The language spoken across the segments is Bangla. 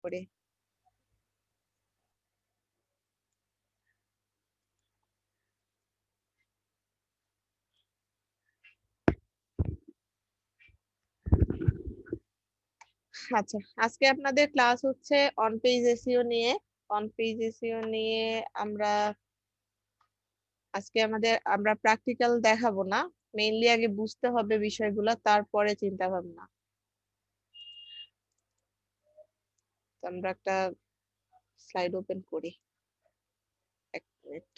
করি। আচ্ছা, আজকে আপনাদের ক্লাস হচ্ছে অন পেজ এসইও নিয়ে। অন পেজ এসইও নিয়ে আমরা আজকে আমরা প্র্যাকটিক্যাল দেখাবো না, মেইনলি আগে বুঝতে হবে বিষয়গুলো, তারপরে চিন্তা ভাবনা। তো আমরা একটা স্লাইড ওপেন করি, এক মিনিট।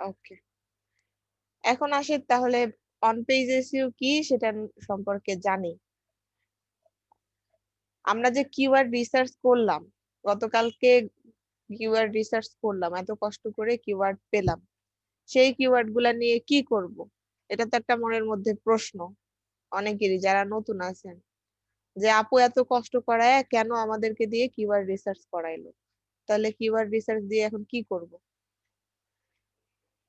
ওকে, এখন আসি তাহলে অন পেজ এসইও কি সেটা সম্পর্কে জানি। আমরা যে কিওয়ার্ড রিসার্চ করলাম, গতকালকে কিওয়ার্ড রিসার্চ করলাম, এত কষ্ট করে কিওয়ার্ড পেলাম, সেই কিওয়ার্ড গুলা নিয়ে কি করব? এটা তো একটা মনের মধ্যে প্রশ্ন অনেকেরই, যারা নতুন আছেন, যে আপু এত কষ্ট করায় কেন আমাদেরকে দিয়ে কিওয়ার্ড রিসার্চ করাইলো? তাহলে কিওয়ার্ড রিসার্চ দিয়ে এখন কি করব?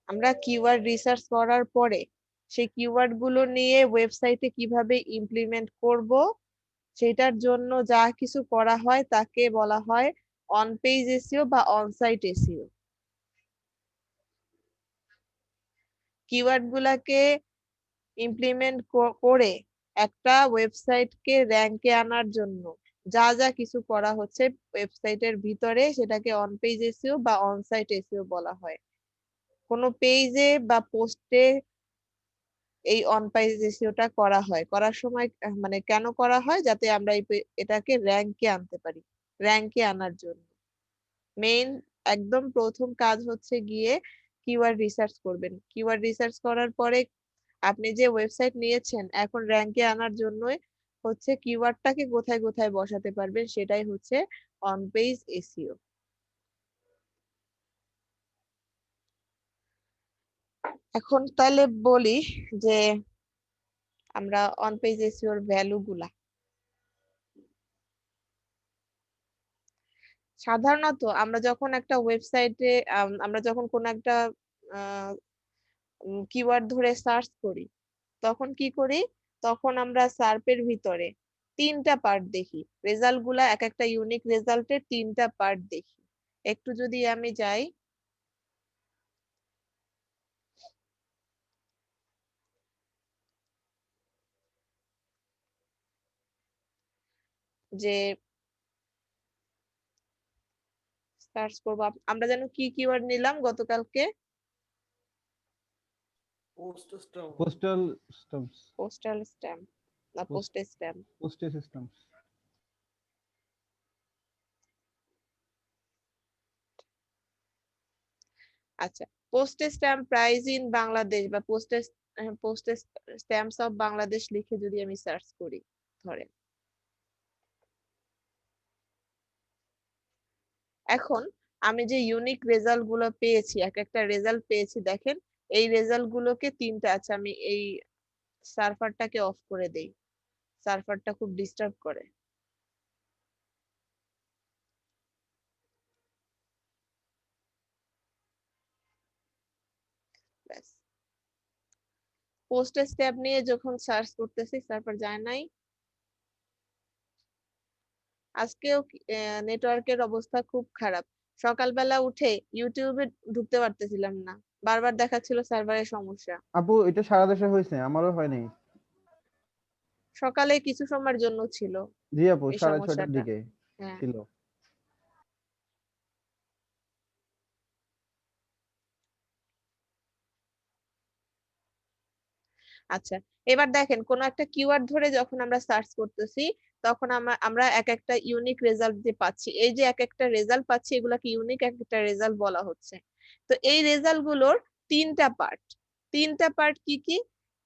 আমরা কিওয়ার্ড রিসার্চ করার পরে সেই কিওয়ার্ড গুলো নিয়ে ওয়েবসাইটে কিভাবে ইমপ্লিমেন্ট করব, সেটার জন্য যা কিছু করা হয় তাকে বলা হয় অন পেজ এসইও বা অন সাইট এসইও। কিওয়ার্ড গুলাকে ইমপ্লিমেন্ট করে একটা ওয়েবসাইটকে র্যাঙ্কে আনার জন্য যা যা কিছু করা হচ্ছে ওয়েবসাইটের ভিতরে, সেটাকে অন পেজ এসইও বা অন সাইট এসইও বলা হয়। কোনো পেজে বা পোস্টে এই অন পেজ এসইওটা করা হয়, করার সময় মানে কেন করা হয়? যাতে আমরা এটাকে র্যাঙ্কে আনতে পারি, র্যাঙ্কে আনার জন্য। মেইন একদম প্রথম কাজ হচ্ছে গিয়ে কিওয়ার্ড রিসার্চ করবেন। কিওয়ার্ড রিসার্চ করার পরে আপনি যে ওয়েবসাইট নিয়েছেন, এখন র্যাঙ্কে আনার জন্য হচ্ছে কিওয়ার্ডটাকে কোথায় কোথায় বসাতে পারবেন, সেটাই হচ্ছে অন পেজ এসইও। এখন তাহলে বলি যে আমরা অন পেজ এসইওর ভ্যালু গুলা, সাধারণত আমরা যখন একটা ওয়েবসাইটে আমরা যখন কোন একটা কিওয়ার্ড ধরে সার্চ করি, তখন কি করি? তখন আমরা সার্পের ভিতরে তিনটা পার্ট দেখি, রেজাল্ট গুলা এক একটা ইউনিক রেজাল্টের তিনটা পার্ট দেখি। একটু যদি আমি যাই, যে সার্চ করবো, আমরা যেন কি কিওয়ার্ড নিলাম গতকালকে? পোস্টাল স্ট্যাম্পস, পোস্টাল স্ট্যাম্প না পোস্টেজ স্ট্যাম্প? Postage stamps. আচ্ছা, postage stamp price in Bangladesh বা পোস্টেজ স্ট্যাম্পস অফ বাংলাদেশ লিখে যদি আমি সার্চ করি, ধরেন, এখন আমি যে ইউনিক রেজাল্ট গুলো পেয়েছি, এক একটা রেজাল্ট পেয়েছি, দেখেন এই রেজাল্ট গুলোকে তিনটা আছে। আমি এই সার্ভারটাকে অফ করে দেই, সার্ভারটা খুব ডিস্টার্ব করে। ব্যাস, পোস্টেজ ট্যাব নিয়ে যখন সার্চ করতেছি সার্ভার যায় নাই। আজকেও নেটওয়ার্কের অবস্থা খুব খারাপ। সকালবেলা উঠে ইউটিউবে ঢুকতে পারতেছিলাম না, বারবার দেখাচ্ছিল সার্ভারের সমস্যা। আপু এটা সারা দেশে হয়েছে, আমারও হয় নাই। সকালে কিছু সময়ের জন্য ছিল জি আপু, এই 6:30টার সমস্যাটা। দিকে হ্যাঁ, ছিল। আচ্ছা, এবার দেখেন কোন একটা কিওয়ার্ড ধরে যখন আমরা সার্চ করতেছি, তখন আমরা এক একটা ইউনিক রেজাল্ট যে পাচ্ছি, এই যে এক একটা রেজাল্ট পাচ্ছি, এগুলাকে ইউনিক এক একটা রেজাল্ট বলা হচ্ছে। তো এই রেজাল্ট গুলোর তিনটা পার্ট, তিনটা পার্ট কি কি?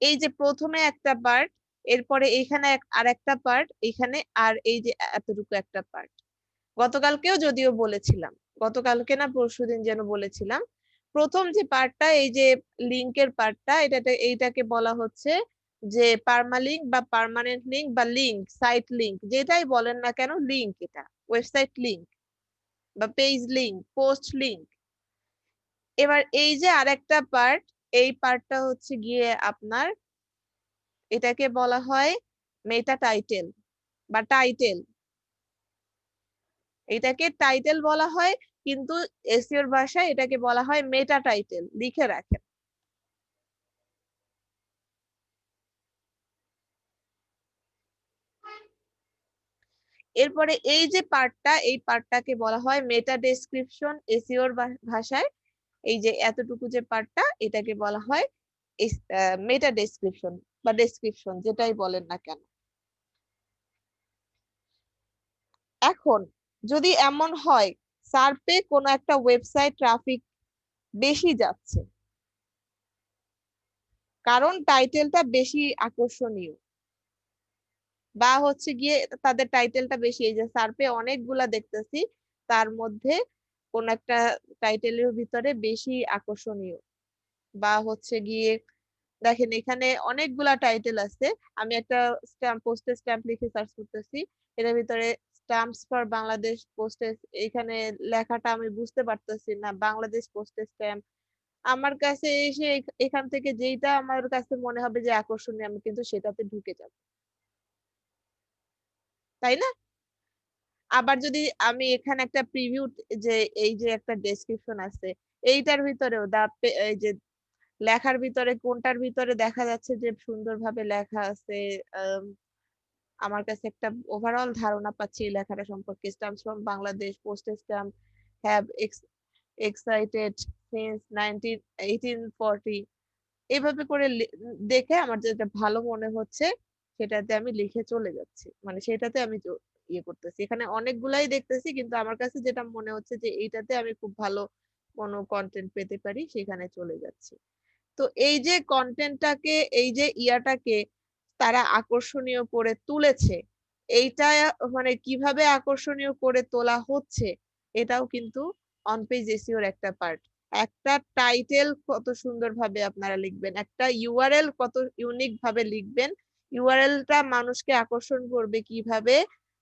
এই যে প্রথমে একটা পার্ট, এরপরে এখানে আর একটা পার্ট, এখানে, আর এই যে এতটুকু একটা পার্ট। গতকালকেও যদিও বলেছিলাম, গতকালকে না পরশুদিন যেন বলেছিলাম, প্রথম যে পার্টটা এই যে লিংকের পার্টটা, এইটাকে বলা হচ্ছে যে পার্মালিংক বা পার্মানেন্ট লিংক বা লিংক, সাইট লিংক, যেটাই বলেন না কেন, লিংক, এটা ওয়েবসাইট লিংক বা পেজ লিংক, পোস্ট লিংক। এবার এই যে আরেকটা পার্ট, এই পার্টটা হচ্ছে গিয়ে আপনার, এটাকে বলা হয় মেটা টাইটেল বা টাইটেল। এটাকে টাইটেল বলা হয়, কিন্তু এসইওর ভাষায় এটাকে বলা হয় মেটা টাইটেল, লিখে রাখেন। এরপরে এই যে পার্টটা, এই পার্টটাকে বলা হয় মেটা ডেসক্রিপশন এসইওর ভাষায়। এই যে এতটুকু যে পার্টটা, এটাকে বলা হয় মেটা ডেসক্রিপশন বা ডেসক্রিপশন, যেটাই বলেন না কেন। এখন যদি এমন হয় সার্পে কোনো একটা ওয়েবসাইট ট্রাফিক বেশি যাচ্ছে, কারণ টাইটেলটা বেশি আকর্ষণীয়, বা হচ্ছে গিয়ে তাদের টাইটেলটা বেশি, এই যে সার্পে অনেকগুলা দেখতেছি, তার মধ্যে কোন একটা টাইটেলের ভিতরে বেশি আকর্ষণীয়, বা হচ্ছে গিয়ে দেখেন এখানে অনেকগুলা টাইটেল আছে। আমি একটা স্ট্যাম্প, পোস্টেজ স্ট্যাম্প লিখে সার্চ করতেছি, এটার ভিতরে স্ট্যাম্পস ফর বাংলাদেশ পোস্টেজ, এখানে লেখাটা আমি বুঝতে পারতেছি না, বাংলাদেশ পোস্টেজ স্ট্যাম্প। আমার কাছে এসে এখান থেকে যেইটা আমার কাছে মনে হবে যে আকর্ষণীয়, আমি কিন্তু সেটাতে ঢুকে যাব, তাই না? আবার যদি আমি এখানে একটা প্রিভিউ, যে এই যে একটা ডেসক্রিপশন আছে, এইটার ভিতরেও এই যে লেখার ভিতরে কোনটার ভিতরে দেখা যাচ্ছে যে সুন্দরভাবে লেখা আছে, আমার কাছে একটা ওভারঅল ধারণা পাচ্ছি এই লেখাটা সম্পর্কে, stamps from Bangladesh postage stamp have excited since 1840, এইভাবে করে দেখে আমার যেটা ভালো মনে হচ্ছে সেটাতে আমি লিখে চলে যাচ্ছি, মানে সেটাতে আমি ইয়ে করতেছি। এখানে অনেকগুলাই দেখতেছি, কিন্তু আমার কাছে যেটা মনে হচ্ছে যে এইটাতে আমি খুব ভালো কোনো কন্টেন্ট পেতে পারি, সেখানে চলে যাচ্ছি। তো এই যে কন্টেন্টটাকে, এই যে ইয়াটাকে তারা আকর্ষণীয় করে তুলেছে, এইটা মানে কিভাবে আকর্ষণীয় করে তোলা হচ্ছে, এটাও কিন্তু অন পেজ এসইওর একটা পার্ট। একটা টাইটেল কত সুন্দরভাবে আপনারা লিখবেন, একটা ইউআরএল কত ইউনিক ভাবে লিখবেন, ইউআরএলটা মানুষকে আকর্ষণ করবে কিভাবে,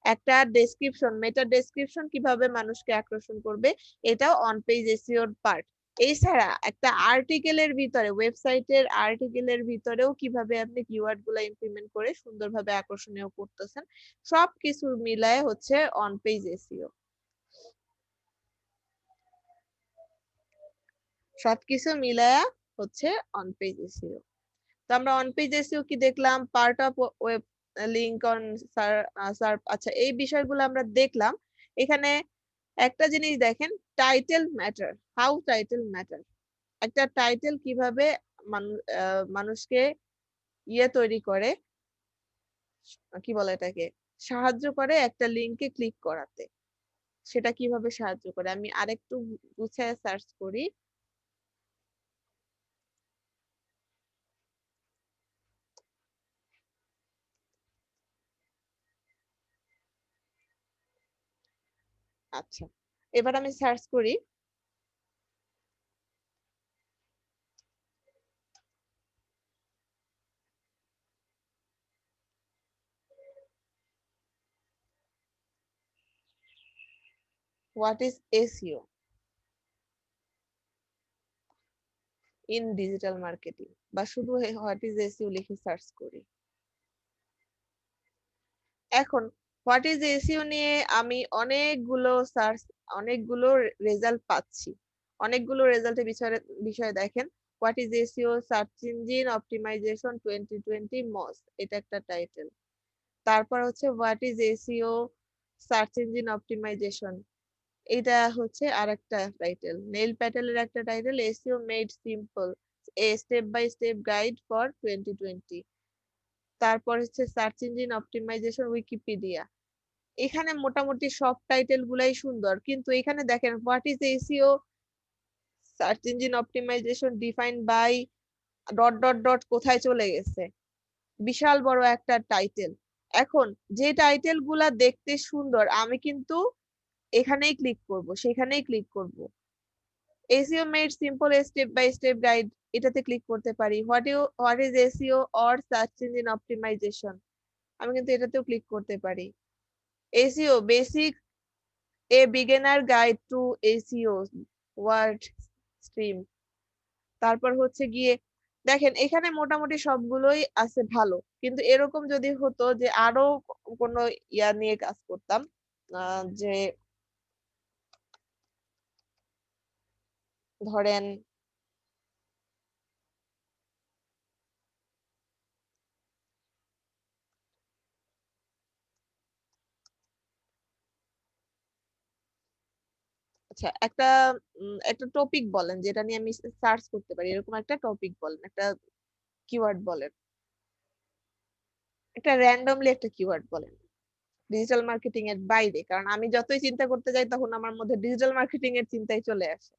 একটা ডেসক্রিপশন, মেটা ডেসক্রিপশন কিভাবে মানুষকে আকর্ষণ করবে, এটাও অন পেজ এসইওর পার্ট। এছাড়া একটা আর্টিকেলের ভিতরে, ওয়েবসাইটের আর্টিকেলের ভিতরেও কিভাবে আপনি কিওয়ার্ড গুলা ইমপ্লিমেন্ট করে সুন্দরভাবে আকর্ষণীয় করতেছেন, সবকিছু মিলায় হচ্ছে অন পেজ এসইও। সবকিছু মিলায়া হচ্ছে অন পেজ এসইও। তো আমরা অন পেজ এসইও কি দেখলাম, part of web link on SERP, আচ্ছা এই বিষয়গুলো আমরা দেখলাম। এখানে একটা জিনিস দেখেন, title matter, how title matter. একটা টাইটেল কিভাবে মানুষকে ইয়ে তৈরি করে, কি বলে এটাকে, সাহায্য করে একটা লিংকে ক্লিক করাতে, সেটা কিভাবে সাহায্য করে, আমি আরেকটু গুছায় সার্চ করি। আচ্ছা, এবার আমি সার্চ করি, what is SEO in digital marketing, বা শুধু হোয়াট ইজ এসইও লিখে সার্চ করি। এখন হোয়াট ইজ এসইও নিয়ে আমি অনেকগুলো রেজাল্ট পাচ্ছি। অনেকগুলো রেজাল্টের বিষয়ে দেখেন, what is SEO search engine optimization 2020 Moz, এটা একটা টাইটেল। তারপর হচ্ছে what is SEO search engine optimization, এটা হচ্ছে আরেকটা টাইটেল। নেল প্যাটেলের একটা title, SEO made simple, a step by step guide for 2020। তারপর হচ্ছে সার্চ ইঞ্জিন অপটিমাইজেশন উইকিপিডিয়া। এখানে মোটামুটি সব টাইটেল গুলাই সুন্দর, কিন্তু এখানে দেখেন what is SEO search engine optimization defined by dot dot dot কোথায় চলে গেছে, বিশাল বড় একটা টাইটেল। এখন যে টাইটেল গুলা দেখতে সুন্দর, আমি কিন্তু এখানেই ক্লিক করব, সেখানেই ক্লিক করব। SEO made simple step by step guide, এটাতে ক্লিক করতে পারি। What is SEO or search engine optimization, আমি কিন্তু এটাতেও ক্লিক করতে পারি। SEO basic, a beginner guide to SEO WordStream. তারপর হচ্ছে গিয়ে দেখেন এখানে মোটামুটি সবগুলোই আছে ভালো, কিন্তু এরকম যদি হতো যে আরো কোনো ইয়া নিয়ে কাজ করতাম, যে ধরেন আচ্ছা একটা টপিক বলেন যেটা নিয়ে আমি সার্চ করতে পারি, এরকম একটা টপিক বলেন, একটা কিওয়ার্ড বলেন, একটা র্যান্ডমলি একটা কিওয়ার্ড বলেন ডিজিটাল মার্কেটিং এর বাইরে, কারণ আমি যতই চিন্তা করতে যাই তখন আমার মধ্যে ডিজিটাল মার্কেটিং এর চিন্তাই চলে আসে।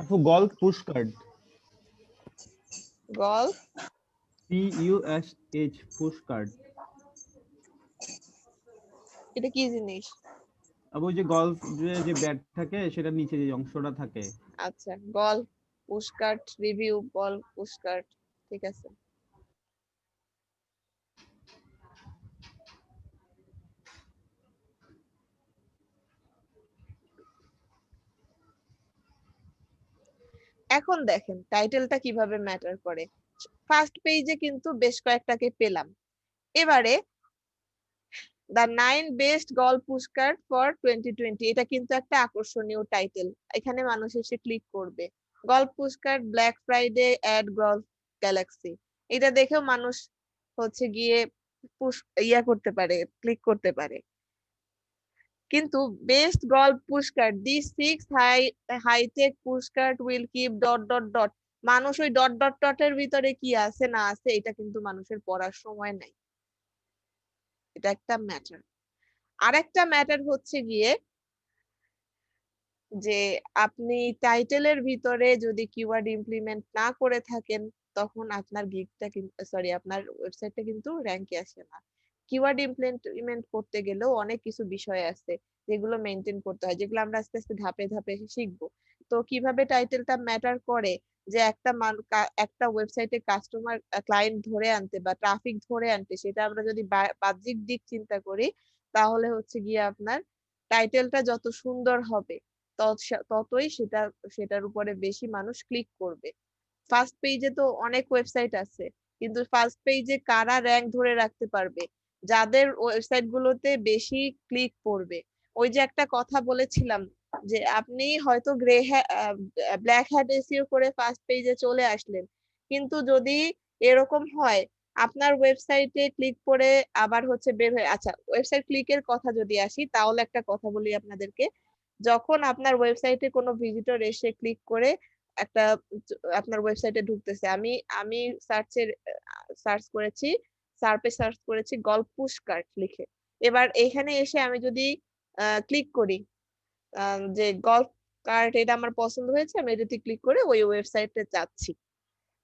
আপু golf push card, golf PUSH push card. এটা কি জিনিস? আপু ওই যে গল্ফ যে ব্যাট থাকে সেটা নিচে যে অংশটা থাকে। আচ্ছা, golf pushcart review, golf pushcart, ঠিক আছে। এখন দেখেন টাইটেলটা কিভাবে ম্যাটার করে। ফার্স্ট পেজে কিন্তু বেশ কয়েকটাকে পেলাম। এবারে the 9 best golf pushcart for 2020, এটা কিন্তু একটা আকর্ষণীয় টাইটেল, এখানে মানুষ এসে ক্লিক করবে। গল্ফ পুশকার্ট ব্ল্যাক ফ্রাইডে এট গল্ফ গ্যালাক্সি, এটা দেখেও মানুষ হচ্ছে গিয়ে করতে পারে, ক্লিক করতে পারে। কিন্তু best golf pushcart, the 6 high tech pushcart will keep dot dot dot, মানুষ ওই ডট ডট ডটের ভিতরে কি আছে না আছে এটা কিন্তু মানুষের পড়ার সময় নাই। এটা একটা ম্যাটার। আরেকটা ম্যাটার হচ্ছে গিয়ে যে আপনি টাইটেলের ভিতরে যদি কিওয়ার্ড ইমপ্লিমেন্ট না করে থাকেন তখন আপনার গিগটা কিন্তু, সরি, আপনার ওয়েবসাইটটা কিন্তু র‍্যাঙ্কে আসে না। কিওয়ার্ড ইমপ্লিমেন্ট করতে গেলেও অনেক কিছু বিষয় আছে যেগুলো মেনটেন করতে হয়, যেগুলো আমরা আস্তে আস্তে ধাপে ধাপে শিখবো। তো কিভাবে টাইটেলটা ম্যাটার করে, যে একটা ওয়েবসাইটে কাস্টমার ক্লায়েন্ট ধরে আনতে বা ট্রাফিক ধরে আনতে, সেটা আমরা যদি বাহ্যিক দিক চিন্তা করি তাহলে হচ্ছে গিয়ে আপনার টাইটেলটা যত সুন্দর হবে ততই সেটার উপরে বেশি মানুষ ক্লিক করবে। ফার্স্ট পেজে তো অনেক ওয়েবসাইট আছে, কিন্তু ফার্স্ট পেজে কারা র‍্যাঙ্ক ধরে রাখতে পারবে, যাদের ওয়েবসাইট গুলোতে বেশি ক্লিক পড়বে। ওই যে একটা কথা বলেছিলাম যে আপনি হয়তো ব্ল্যাক হ্যাট এসইও করে ফার্স্ট পেজে চলে আসলেন, কিন্তু যদি এরকম হয় আপনার ওয়েবসাইটে ক্লিক করে আবার হচ্ছে বের হয়ে, আচ্ছা ওয়েবসাইট ক্লিকের কথা যদি আসি তাহলে একটা কথা বলি আপনাদেরকে। যখন আপনার ওয়েবসাইটে কোনো ভিজিটর এসে ক্লিক করে একটা আপনার ওয়েবসাইটে ঢুকতেছে, আমি আমি সার্চ করেছি গল্ফ পুশকার্ট লিখে। এবার এখানে এসে আমি যদি ক্লিক করি যে গল্ফ কার্ট এটা আমার পছন্দ হয়েছে, আমি এটাতে ক্লিক করে ওই ওয়েবসাইটে যাচ্ছি।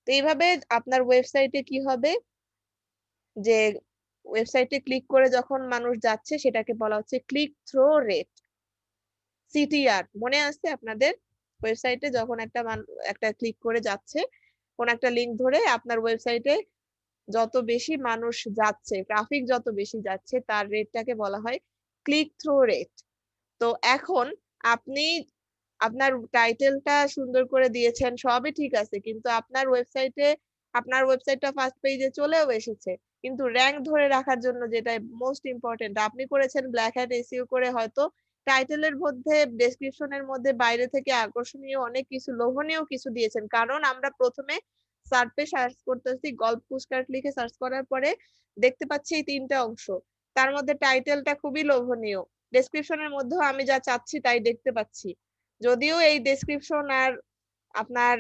তো এইভাবে আপনার ওয়েবসাইটে কি হবে, যে ওয়েবসাইটে ক্লিক করে যখন মানুষ যাচ্ছে সেটাকে বলা হচ্ছে ক্লিক থ্রো রেট, সিটিআর। মনে আছে আপনাদের? ওয়েবসাইটে যখন একটা ক্লিক করে যাচ্ছে কোন একটা লিংক ধরে, আপনার ওয়েবসাইটে যত বেশি মানুষ যাচ্ছে, ট্রাফিক যত বেশি যাচ্ছে তার রেটটাকে বলা হয় ক্লিক থ্রু রেট। তো এখন আপনি আপনার টাইটেলটা সুন্দর করে দিয়েছেন, সবই ঠিক আছে, কিন্তু আপনার ওয়েবসাইটটা ফার্স্ট পেজে চলেও এসেছে, কিন্তু র‍্যাঙ্ক ধরে রাখার জন্য যেটা মোস্ট ইম্পর্টেন্ট, আপনি করেছেন ব্ল্যাক হ্যাট এসইও করে, হয়তো টাইটেলের মধ্যে ডেসক্রিপশনের মধ্যে বাইরে থেকে আকর্ষণীয় অনেক কিছু, লোভনীয় কিছু দিয়েছেন, কারণ আমরা প্রথমে সার্চ করতেছি গল্ফ পুশকার্ট লিখে সার্চ করার পরে দেখতে পাচ্ছি এই তিনটা অংশ, তার মধ্যে টাইটেলটা খুবই লোভনীয়, ডেসক্রিপশনের মধ্যেও আমি যা চাচ্ছি তাই দেখতে পাচ্ছি। যদিও এই ডেসক্রিপশন আর আপনার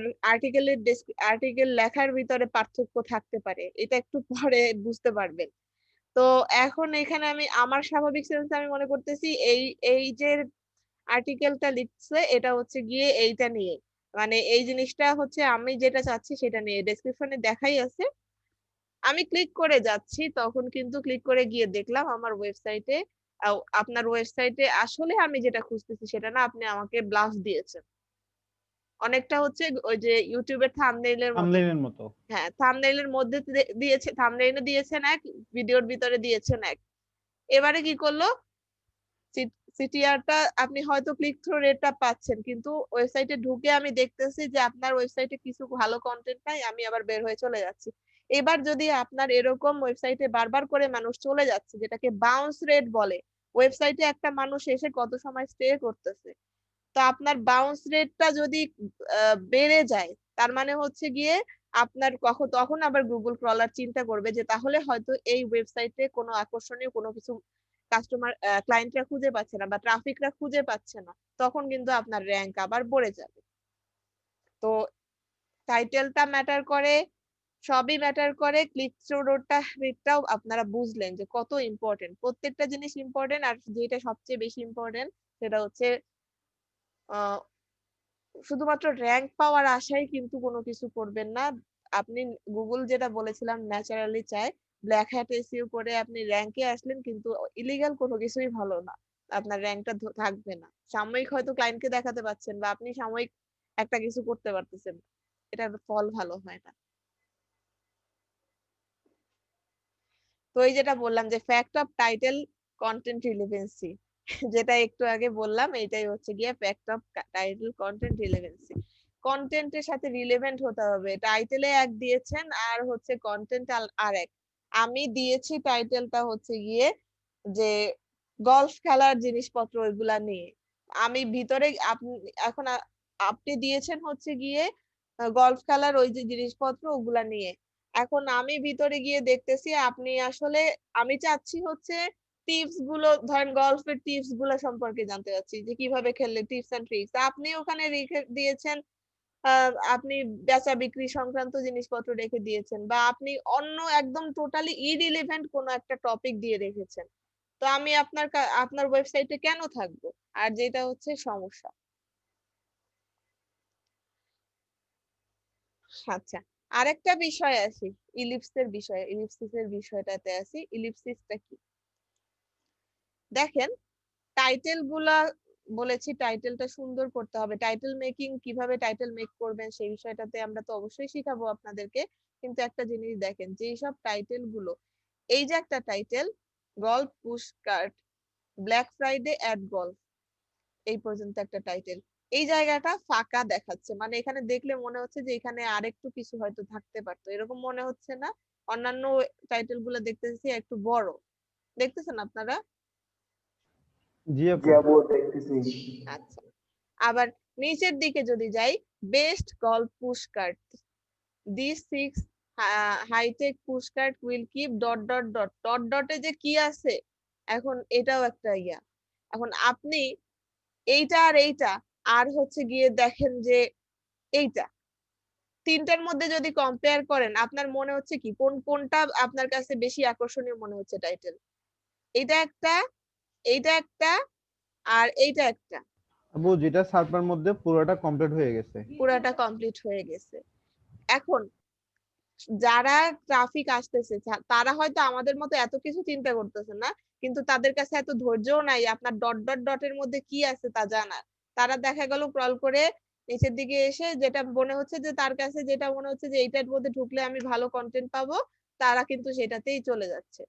আর্টিকেল লেখার ভিতরে পার্থক্য থাকতে পারে, এটা একটু পরে বুঝতে পারবেন। তো এখন এখানে আমি আমার স্বাভাবিক সেন্সে আমি মনে করতেছি এই এই যে আর্টিকেলটা লিখছে এটা হচ্ছে গিয়ে এইটা নিয়ে, মানে এই জিনিসটা হচ্ছে আমি যেটা চাচ্ছি সেটা নিয়ে, ডেসক্রিপশনে দেখাই আছে আমি ক্লিক করে যাচ্ছি, তখন কিন্তু ক্লিক করে গিয়ে দেখলাম আমার ওয়েবসাইটে, আপনার ওয়েবসাইটে আসলে আমি যেটা খুঁজতেছি সেটা না, আপনি আমাকে ব্লাফ দিয়েছেন। অনেকটা হচ্ছে ওই যে ইউটিউবের থাম্বনেইলের মতো। থাম্বনেইলের মতো। হ্যাঁ, থাম্বনেইলের মধ্যে দিয়েছে, থাম্বনেইলে দিয়েছেন এক, ভিডিওর ভিতরে দিয়েছেন এক। এবারে কি করলো, সিটিআরটা আপনি হয়তো ক্লিক থ্রু রেটটা পাচ্ছেন, কিন্তু ওয়েবসাইটে ঢুকে আমি দেখতেছি যে আপনার ওয়েবসাইটে কিছু ভালো কন্টেন্ট নাই, আমি আবার বের হয়ে চলে যাচ্ছি। এবার যদি আপনার এরকম ওয়েবসাইটে বারবার করে মানুষ চলে যাচ্ছে, যেটাকে বাউন্স রেট বলে, ওয়েবসাইটে একটা মানুষ এসে কত সময় স্টে করতেছে, তো আপনার বাউন্স রেটটা যদি বেড়ে যায়, তার মানে হচ্ছে গিয়ে আপনার তখন আবার গুগল ক্রলার চিন্তা করবে যে তাহলে হয়তো এই ওয়েবসাইটে কোনো আকর্ষণীয় কোনো কিছু কাস্টমার ক্লায়েন্টরা খুঁজে পাচ্ছে না বা ট্রাফিকরা খুঁজে পাচ্ছে না, তখন কিন্তু আপনার র্যাঙ্ক আবার পড়ে যাবে। তো টাইটেলটা ম্যাটার করে, সবই ম্যাটার করে, ক্লিক থ্রু রেটটাও আপনারা বুঝলেন যে কত ইম্পর্টেন্ট। প্রত্যেকটা জিনিস ইম্পর্টেন্ট, আর যেটা সবচেয়ে বেশি ইম্পর্টেন্ট সেটা হচ্ছে শুধুমাত্র র্যাঙ্ক পাওয়ার আশায় কিন্তু কোনো কিছু করবেন না। আপনি গুগল যেটা বলেছিলাম ন্যাচারালি চায়, ব্ল্যাক হ্যাট এসইও করে আপনি র্যাঙ্কে আসলেন, কিন্তু ইলিগাল কোনো কিছুই ভালো না, আপনার র্যাঙ্কটা থাকবে না। সাময়িক হয়তো ক্লায়েন্টকে দেখাতে পাচ্ছেন বা আপনি সাময়িক একটা কিছু করতে পারতেছেন, এটার ফল ভালো হয় না। তো এই যেটা বললাম যে fact of title content relevancy, যেটা একটু আগে বললাম, এটাই হচ্ছে গিয়ে fact of title content relevancy. কন্টেন্টের সাথে রিলেভেন্ট হতে হবে। টাইটেলে এক দিয়েছেন আর হচ্ছে কন্টেন্ট আর এক। আমি দিয়েছি টাইটেলটা হচ্ছে গিয়ে যে গলফ খেলার জিনিসপত্র ওইগুলা নিয়ে, আমি ভিতরে এখন আপনি দিয়েছেন হচ্ছে গিয়ে গলফ খেলার ওই যে জিনিসপত্র ওগুলা নিয়ে। এখন আমি ভিতরে গিয়ে দেখতেছি আপনি আসলে, আমি চাচ্ছি হচ্ছে টিপস গুলো, ধরেন গলফের টিপস গুলো সম্পর্কে জানতে চাচ্ছি যে কিভাবে খেললে, টিপস এন্ড ট্রিক্স। আপনি ওখানে রেখে দিয়েছেন আপনি বেচা বিক্রি সংক্রান্ত জিনিসপত্র রেখে দিয়েছেন, বা আপনি অন্য একদম টোটালি ইরিলেভেন্ট কোনো একটা টপিক দিয়ে রেখেছেন। তো আমি আপনার ওয়েবসাইটে কেন থাকবো? আর যেটা হচ্ছে সমস্যা। আচ্ছা, আরেকটা বিষয় আসি, ইলিপসিসের বিষয়টাতে আসি। ইলিপসিসটা কি দেখেন, টাইটেল গুলা বলেছি টাইটেলটা সুন্দর করতে হবে। টাইটেল মেকিং, কিভাবে টাইটেল মেক করবেন সেই বিষয়টাতে আমরা তো অবশ্যই শিখাবো আপনাদেরকে। কিন্তু একটা জিনিস দেখেন, যে সব টাইটেল গুলো, এই যে একটা title, golf push cart, black Friday at golf, এই পর্যন্ত একটা টাইটেল, এই জায়গাটা ফাঁকা দেখাচ্ছে, মানে এখানে দেখলে মনে হচ্ছে যে এখানে আরেকটু কিছু হয়তো থাকতে পারতো, এরকম মনে হচ্ছে না? অন্যান্য টাইটেল গুলো দেখতেছি একটু বড়, দেখতেছেন আপনারা? জি জি আপু। আপু দেখতেছি। আচ্ছা, আবার নিচের দিকে যদি যাই, best golf push cart, this 6 hitech push cart will keep dot dot dot dot ডটে যে কি আছে, এখন এটাও একটা ইয়া। এখন আপনি এইটা আর এইটা, আর হচ্ছে গিয়ে দেখেন যে এইটা, তিনটার মধ্যে যদি কম্পেয়ার করেন, আপনার মনে হচ্ছে কি কোনটা আপনার কাছে বেশি আকর্ষণীয় মনে হচ্ছে টাইটেল? এটা একটা, এইটা একটা, আর এইটা একটা। আপু যেটা সার্ভার মধ্যে পুরোটা কমপ্লিট হয়ে গেছে। পুরাটা কমপ্লিট হয়ে গেছে। এখন যারা ট্রাফিক আসতেছে তারা হয়তো আমাদের মতো এত কিছু চিন্তা করতেছে না, কিন্তু তাদের কাছে এত ধৈর্যও নাই আপনার ডট ডট ডটের মধ্যে কি আছে তা জানার। তারা দেখা গেল ক্রল করে নিচের দিকে এসে যেটা মনে হচ্ছে যে তার কাছে, যেটা মনে হচ্ছে যে এইটার মধ্যে ঢুকলে আমি ভালো কন্টেন্ট পাবো, তারা কিন্তু সেটাতেই চলে যাচ্ছে।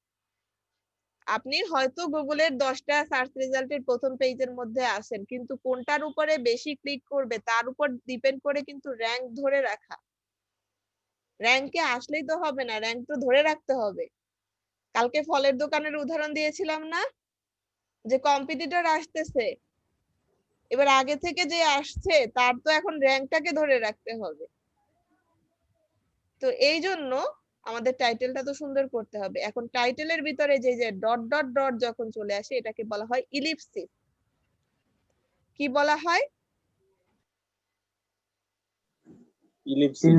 আপনি হয়তো গুগলের 10টা সার্চ রেজাল্টের প্রথম পেজের মধ্যে আসেন, কিন্তু কোনটার উপরে বেশি ক্লিক করবে তার উপর ডিপেন্ড করে কিন্তু র্যাঙ্ক ধরে রাখা। র্যাঙ্কে আসলেই তো হবে না, র্যাঙ্ক তো ধরে রাখতে হবে। কালকে ফলের দোকানের উদাহরণ দিয়েছিলাম না, যে কম্পিটিটর আসতেছে, এবার আগে থেকে যে আসছে তার তো এখন র্যাঙ্কটাকে ধরে রাখতে হবে। তো এই জন্য আমাদের টাইটেলটা তো সুন্দর করতে হবে। এখন টাইটেলের ভিতরে যে যে ডট ডট ডট যখন চলে আসে, এটাকে বলা হয় ইলিপসিস। কি বলা হয়? ইলিপসিস।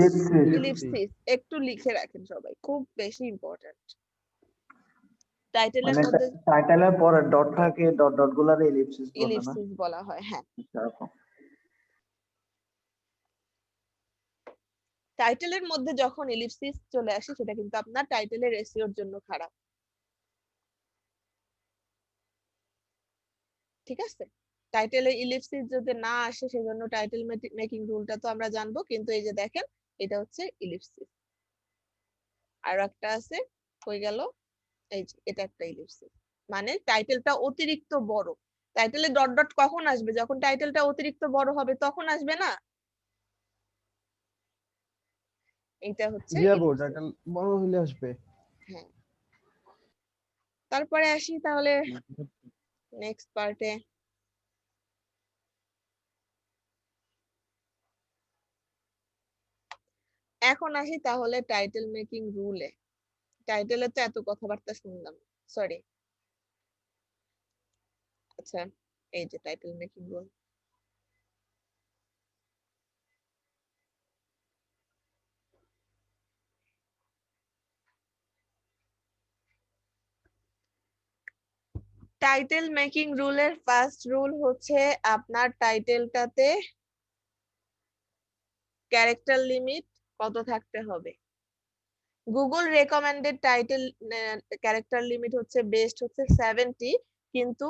ইলিপসিস। একটু লিখে রাখেন সবাই, খুব বেশি ইম্পর্টেন্ট। টাইটেলের মানে মধ্যে টাইটেলের পরে ডট থাকে, ডট ডট গুলার ইলিপসিস বলে না? ইলিপসিস বলা হয়, হ্যাঁ। আচ্ছা আপু। টাইটেলের মধ্যে যখন ইলিপসিস চলে আসে সেটা কিন্তু আপনার টাইটেলের এসইওর জন্য খারাপ। ঠিক আছে, টাইটেলে ইলিপসিস যদি না আসে সেজন্য টাইটেল মেকিং রুলটা তো আমরা জানবো, কিন্তু এই যে দেখেন এটা হচ্ছে ইলিপসিস। আর একটা আছে, কই গেল, এই যে এটা একটা ইলিপসিস, মানে টাইটেলটা অতিরিক্ত বড়। টাইটেলে ডট ডট কখন আসবে? যখন টাইটেলটা অতিরিক্ত বড় হবে তখন আসবে না? এটা হচ্ছে জি আপু, ellipsis। টাইটেল বড় হলে আসবে। হ্যাঁ, তারপরে আসি তাহলে নেক্সট পার্টে। এখন আসি তাহলে টাইটেল মেকিং রুলে। টাইটেলে তো এত কথাবার্তা শুনলাম, সরি। আচ্ছা, এই যে title making rule. Title making রুলের ফার্স্ট রুল হচ্ছে আপনার টাইটেলটাতে ক্যারেক্টার লিমিট কত থাকতে হবে। Google recommended title character limit হচ্ছে বেস্ট হচ্ছে 70, কিন্তু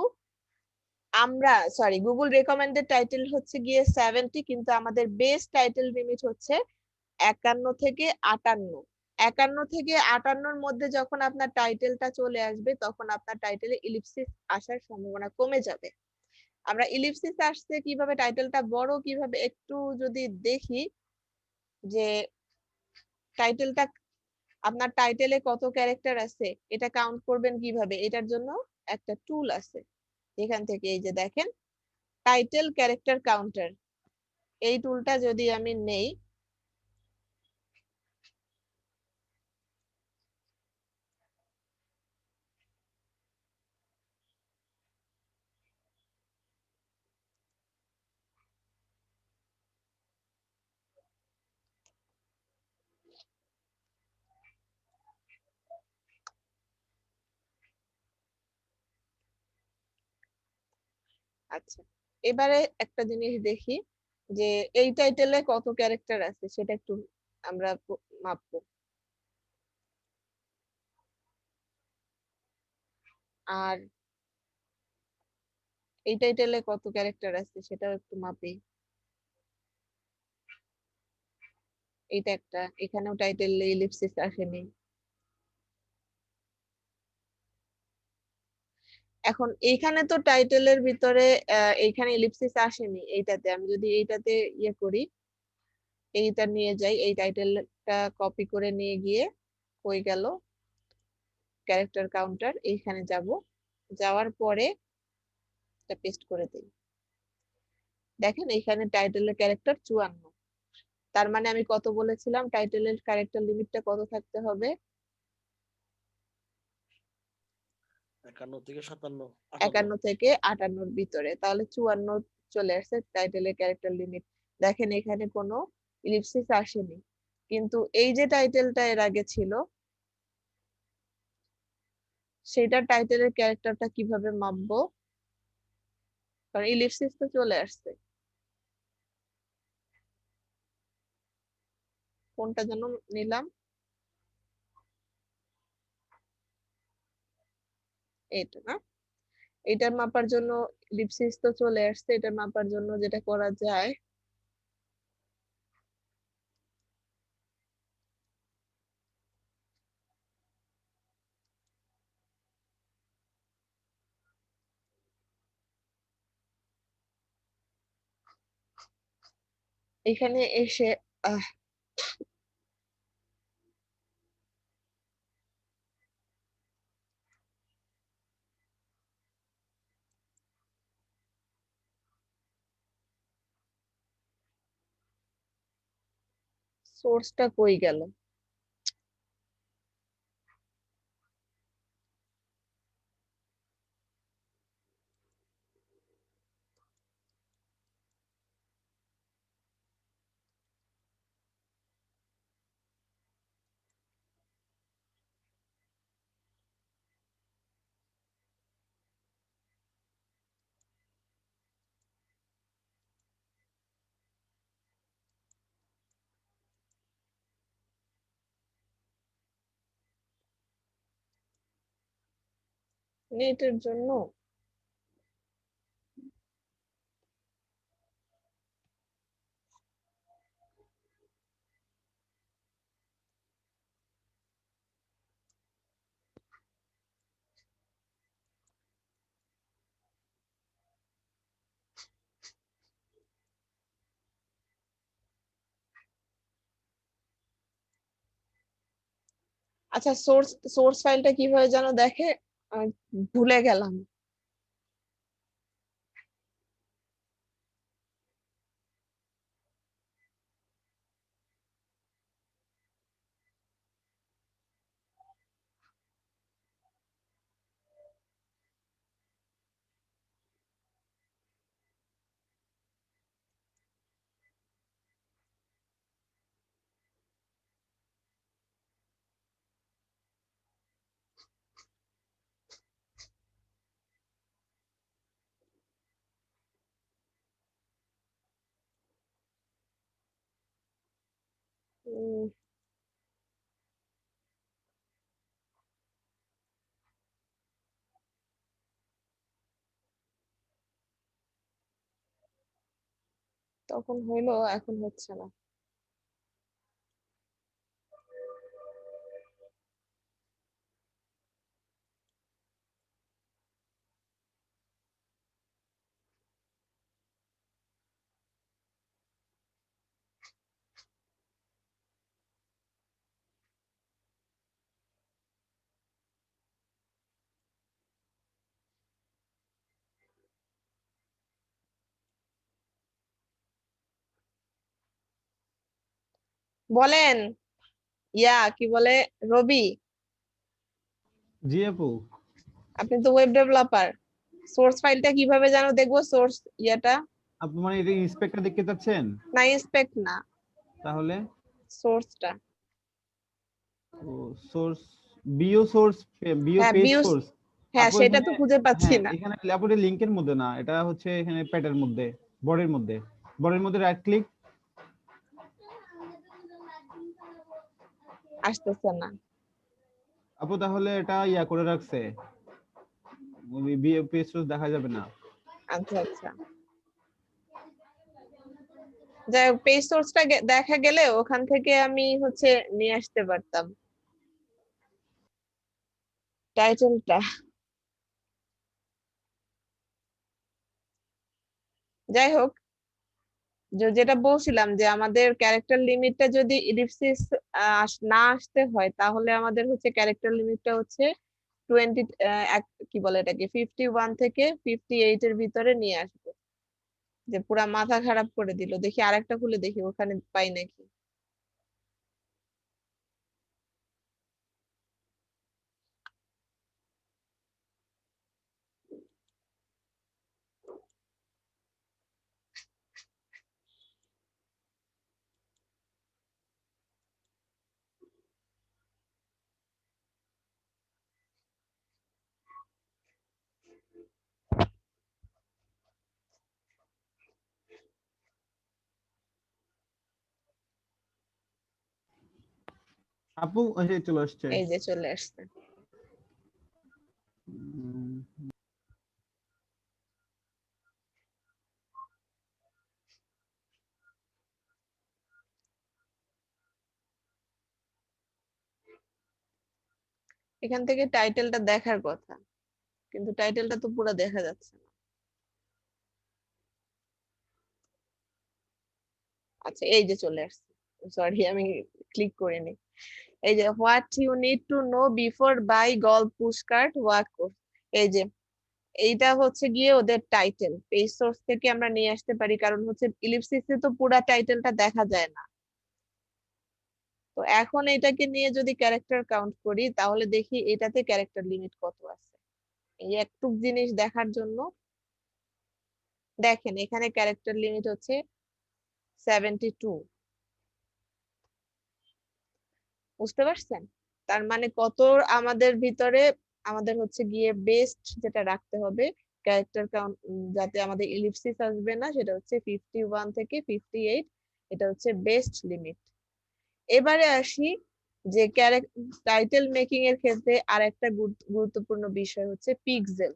আমরা সরি গুগল রেকমেন্ডেড টাইটেল হচ্ছে গিয়ে 70, কিন্তু আমাদের বেস্ট টাইটেল লিমিট হচ্ছে 51 থেকে 58। 51 থেকে 58-র মধ্যে যখন আপনার টাইটেলটা চলে আসবে তখন আপনার টাইটেলে ইলিপসিস আসার সম্ভাবনা কমে যাবে। আমরা ইলিপসিস আসছে কিভাবে, টাইটেলটা বড় কিভাবে একটু যদি দেখি, যে টাইটেলটা আপনার টাইটেলে কত ক্যারেক্টার আছে এটা কাউন্ট করবেন কিভাবে, এটার জন্য একটা টুল আছে। এখান থেকে এই যে দেখেন টাইটেল ক্যারেক্টার কাউন্টার, এই টুলটা যদি আমি নেই, আচ্ছা এবারে একটা জিনিস দেখি যে এই টাইটেলে কত ক্যারেক্টার আছে সেটা একটু আমরা মাপবো। আর এই টাইটেলে কত ক্যারেক্টার আছে সেটাও একটু মাপি। এইটা একটা, এখানেও টাইটেলে ইলিপসিস আসেনি। এখন এইখানে তো টাইটেলের ভিতরে এইখানে ইলিপসিস আসেনি, এইটাতে আমি যদি এইটাতে ইয়ে করি, এইটা নিয়ে যাই, এই টাইটেলটা কপি করে নিয়ে গিয়ে হয়ে গেল ক্যারেক্টার কাউন্টার, এইখানে যাব, যাওয়ার পরে এটা পেস্ট করে দিই। দেখেন এখানে টাইটেলের ক্যারেক্টার 54, তার মানে আমি কত বলেছিলাম টাইটেলের ক্যারেক্টার লিমিটটা কত থাকতে হবে? 51 থেকে 57, 51 থেকে 58-র ভিতরে, তাহলে 54 চলে আসছে টাইটেলের ক্যারেক্টার লিমিট। দেখেন এখানে কোনো ইলিপসিস আসেনি, কিন্তু এই যে টাইটেলটা এর আগে ছিল সেটা টাইটেলের ক্যারেক্টারটা কিভাবে মাপবো, কারণ ইলিপসিস তো চলে আসছে। কোনটা যেন নিলাম, এইটা না, এটার মাপার জন্য ইলিপসিস তো চলে আসছে, এটার মাপার জন্য যেটা করা যায়, এখানে এসে আহ সোর্সটা কই গেল, নেটের জন্য আচ্ছা, সোর্স ফাইলটা কিভাবে যেন দেখে, আহ, ভুলে গেলাম। উম, তখন হইলো, এখন হচ্ছে না। বলেন, কি বলে, রবি, জি আপু। আপনি তো ওয়েব ডেভেলপার, সোর্স ফাইলটা কিভাবে যেন দেখবো, সোর্স ইয়াটা? আপনি মানে এটা ইন্সপেক্টর দেখতে চাচ্ছেন? না, ইন্সপেক্ট না, তাহলে সোর্সটা। সোর্স, বিও সোর্স, বিও হ্যাঁ, পেজ ভিউজ, সোর্স। হ্যাঁ আপু সেটা এখানে, তো খুঁজে পাচ্ছি হ্যাঁ না। এখানে আপু এটা লিংকের মধ্যে না, এটা হচ্ছে এখানে প্যাডের মধ্যে, বডির মধ্যে, বডির মধ্যে রাইট ক্লিক। আসতেছে না। আপু তাহলে এটা ইয়া করে রাখছে, বিও পেজ সোর্স দেখা যাবে না। আচ্ছা আচ্ছা, যাই হোক, পেজ সোর্সটা দেখা গেলে ওখান থেকে আমি হচ্ছে নিয়ে আসতে পারতাম টাইটেলটা। যাই হোক, যেটা বলছিলাম যে আমাদের ক্যারেক্টার লিমিটটা যদি ইলিপসিস না আসতে হয়, তাহলে আমাদের হচ্ছে ক্যারেক্টার লিমিটটা হচ্ছে 20, কি বলে এটাকে, 51 থেকে 58 এর ভিতরে নিয়ে আসবো। যে পুরা মাথা খারাপ করে দিল, দেখি আরেকটা খুলে দেখি ওখানে পাই নাকি। আপু এই যে চলে আসছে। এই যে চলে আসছে। উম, এখান থেকে টাইটেলটা দেখার কথা, কিন্তু টাইটেলটা তো পুরো দেখা যাচ্ছে না। আচ্ছা, এই যে চলে আসছে, সরি আমি ক্লিক করিনি। এই যে what you need to know before buy golf push cart walk course, এই যে এইটা হচ্ছে গিয়ে ওদের টাইটেল, পেজ সোর্স থেকে আমরা নিয়ে আসতে পারি, কারণ হচ্ছে ইলিপসিসে তো পুরা টাইটেলটা দেখা যায় না। তো এখন এটাকে নিয়ে যদি ক্যারেক্টার কাউন্ট করি, তাহলে দেখি এটাতে ক্যারেক্টার লিমিট কত আছে। এই একটু জিনিস দেখার জন্য দেখেন, এখানে ক্যারেক্টার লিমিট হচ্ছে 72। বুঝতে পারছেন? তার মানে কত আমাদের ভিতরে, আমাদের হচ্ছে গিয়ে বেস্ট যেটা রাখতে হবে ক্যারেক্টার কাউন্ট, যাতে আমাদের ইলিপসিস আসবে না, সেটা হচ্ছে 51 থেকে 58। এটা হচ্ছে বেস্ট লিমিট। এবারে আসি যে টাইটেল মেকিং এর ক্ষেত্রে আর একটা গুরুত্বপূর্ণ বিষয় হচ্ছে পিক্সেল।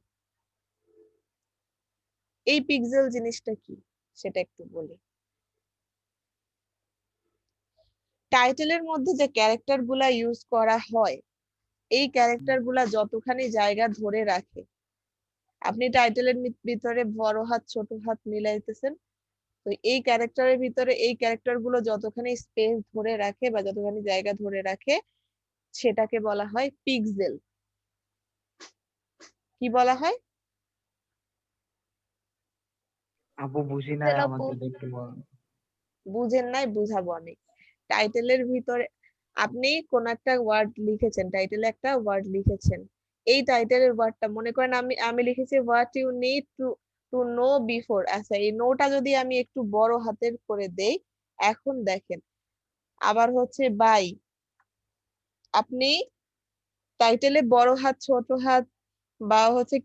এই পিক্সেল জিনিসটা কি সেটা একটু বলি। টাইটেলের মধ্যে যে ক্যারেক্টার গুলা ইউজ করা হয়, এই ক্যারেক্টার গুলা যতখানি জায়গা ধরে রাখে, আপনি টাইটেলের ভিতরে বড় হাত ছোট হাত মিলাইতেছেন, তো এই ক্যারেক্টারের ভিতরে এই ক্যারেক্টার গুলো যতখানি স্পেস ধরে রাখে বা যতখানি জায়গা ধরে রাখে সেটাকে বলা হয় পিক্সেল। কি বলা হয়? আপু বুঝি না, পিক্সেল আপু, আমাদের একটু বলেন। বুঝেন নাই, বুঝাবো আমি। টাইটেলের ভিতরে আপনি কোন একটা ওয়ার্ড লিখেছেন, টাইটেলে একটা ওয়ার্ড লিখেছেন, এই টাইটেলের ওয়ার্ডটা মনে করেন আমি লিখেছি what you need to to know before. আচ্ছা, এই নোটা যদি আমি একটু বড় হাতের করে দেই, এখন দেখেন আবার হচ্ছে বাই। আপনি টাইটেলে বড় হাত ছোট হাত বা হচ্ছে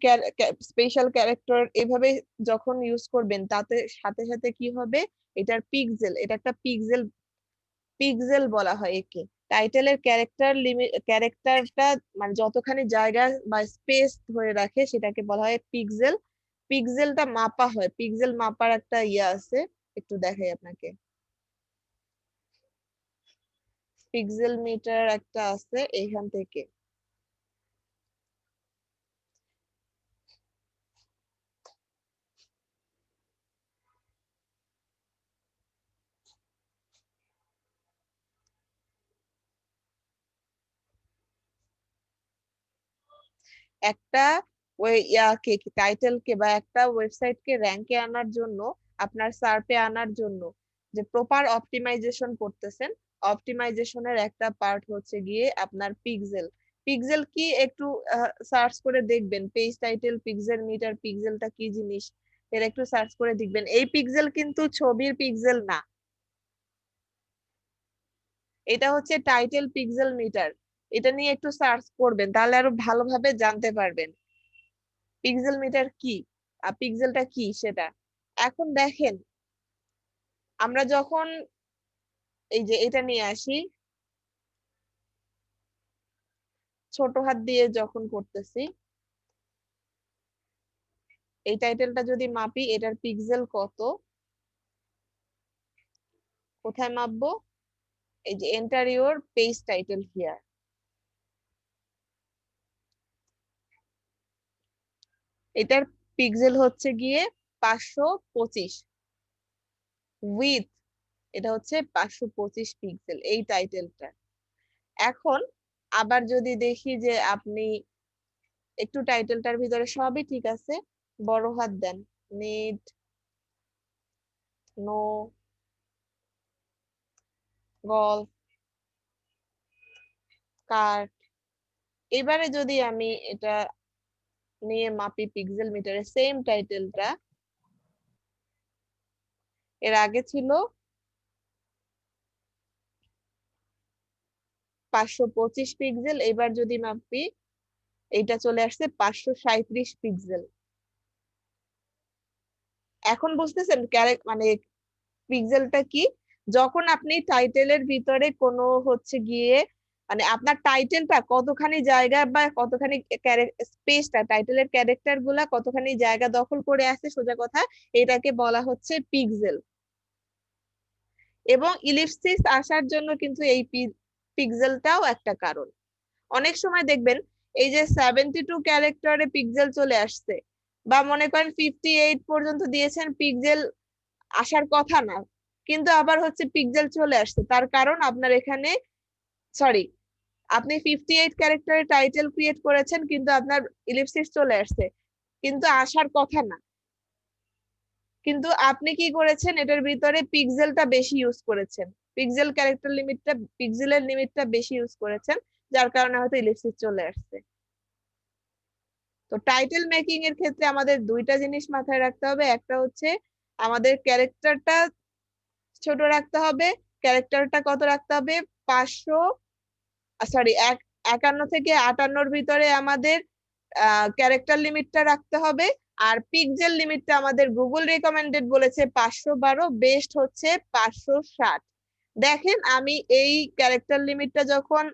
স্পেশাল ক্যারেক্টার এভাবে যখন ইউজ করবেন, তাতে সাথে সাথে কি হবে, এটার পিক্সেল, এটা একটা পিক্সেল, পিক্সেল বলা হয় একে। টাইটেলের ক্যারেক্টারটা মানে যতখানি জায়গা বা স্পেস ধরে রাখে সেটাকে বলা হয় পিক্সেল। পিক্সেলটা মাপা হয়, পিক্সেল মাপার একটা ইয়ে আছে, একটু দেখাই আপনাকে। পিক্সেল মিটার একটা আছে এইখান থেকে। একটা ওই ইয়াকে টাইটেলকে বা একটা ওয়েবসাইটকে র্যাঙ্কে আনার জন্য, আপনার সার্পে আনার জন্য যে প্রপার অপটিমাইজেশন করতেছেন, অপটিমাইজেশনের একটা পার্ট হচ্ছে গিয়ে আপনার পিক্সেল। পিক্সেল কি একটু সার্চ করে দেখবেন, পেজ টাইটেল পিক্সেল মিটার, পিক্সেলটা কি জিনিস এর একটু সার্চ করে দেখবেন। এই পিক্সেল কিন্তু ছবির পিক্সেল না, এটা হচ্ছে টাইটেল পিক্সেল মিটার। এটা নিয়ে একটু সার্চ করবেন, তাহলে আরো ভালোভাবে জানতে পারবেন পিক্সেল মিটার কি আর পিক্সেলটা কি সেটা। এখন দেখেন আমরা যখন এই যে এটা নিয়ে আসি, ছোট হাত দিয়ে যখন করতেছি, এই টাইটেলটা যদি মাপি, এটার পিক্সেল কত, কোথায় মাপবো, এই যে enter your page title here. এটার পিক্সেল হচ্ছে গিয়ে 525, উইথ এটা হচ্ছে 525 পিক্সেল এই টাইটেলটা। এখন আবার যদি দেখি যে আপনি একটু টাইটেলটার ভিতরে সবই ঠিক আছে, বড় হাত দেন, নিড নো গল্ফ কার্ট। এবারে যদি আমি এটা নিয়ে মাপি পিক্সেল মিটারে, সেম টাইটেলটা এর আগে ছিল 525 পিক্সেল, এবার যদি মাপি এটা চলে আসছে 537 পিক্সেল। এখন বুঝতেছেন মানে পিক্সেলটা কি? যখন আপনি টাইটেলের ভিতরে কোনো হচ্ছে গিয়ে মানে আপনার টাইটেলটা কতখানি জায়গা বা কতখানি স্পেসটা, টাইটেলের ক্যারেক্টার গুলা কতখানি জায়গা দখল করে আছে, সোজা কথা এটাকে বলা হচ্ছে পিক্সেল। এবং ইলিপসিস আসার জন্য কিন্তু এই পিক্সেলটাও একটা কারণ। অনেক সময় দেখবেন এই যে 72 ক্যারেক্টারে পিক্সেল চলে আসছে, বা মনে করেন 58 পর্যন্ত দিয়েছেন, পিক্সেল আসার কথা না, কিন্তু আবার হচ্ছে পিক্সেল চলে আসছে। তার কারণ আপনার এখানে, সরি, আপনি 58 ক্যারেক্টারের টাইটেল ক্রিয়েট করেছেন কিন্তু আপনার ইলিপসিস চলে আসছে, কিন্তু আসার কথা না, কিন্তু আপনি কি করেছেন, এটার ভিতরে পিক্সেলটা বেশি ইউজ করেছেন, পিক্সেল ক্যারেক্টার লিমিটটা, পিক্সেলের লিমিটটা বেশি ইউজ করেছেন, যার কারণে হয়তো ইলিপসিস চলে আসছে। তো টাইটেল মেকিং এর ক্ষেত্রে আমাদের দুইটা জিনিস মাথায় রাখতে হবে, একটা হচ্ছে আমাদের ক্যারেক্টারটা ছোট রাখতে হবে, ক্যারেক্টারটা কত রাখতে হবে, 51 থেকে 58-র ভিতরে আমাদের ক্যারেক্টার লিমিটটা রাখতে হবে। আর পিক্সেল লিমিটটা আমাদের গুগল রেকমেন্ডেড বলেছে 512, বেস্ট হচ্ছে 560। দেখেন আমি এই ক্যারেক্টার লিমিটটা যখন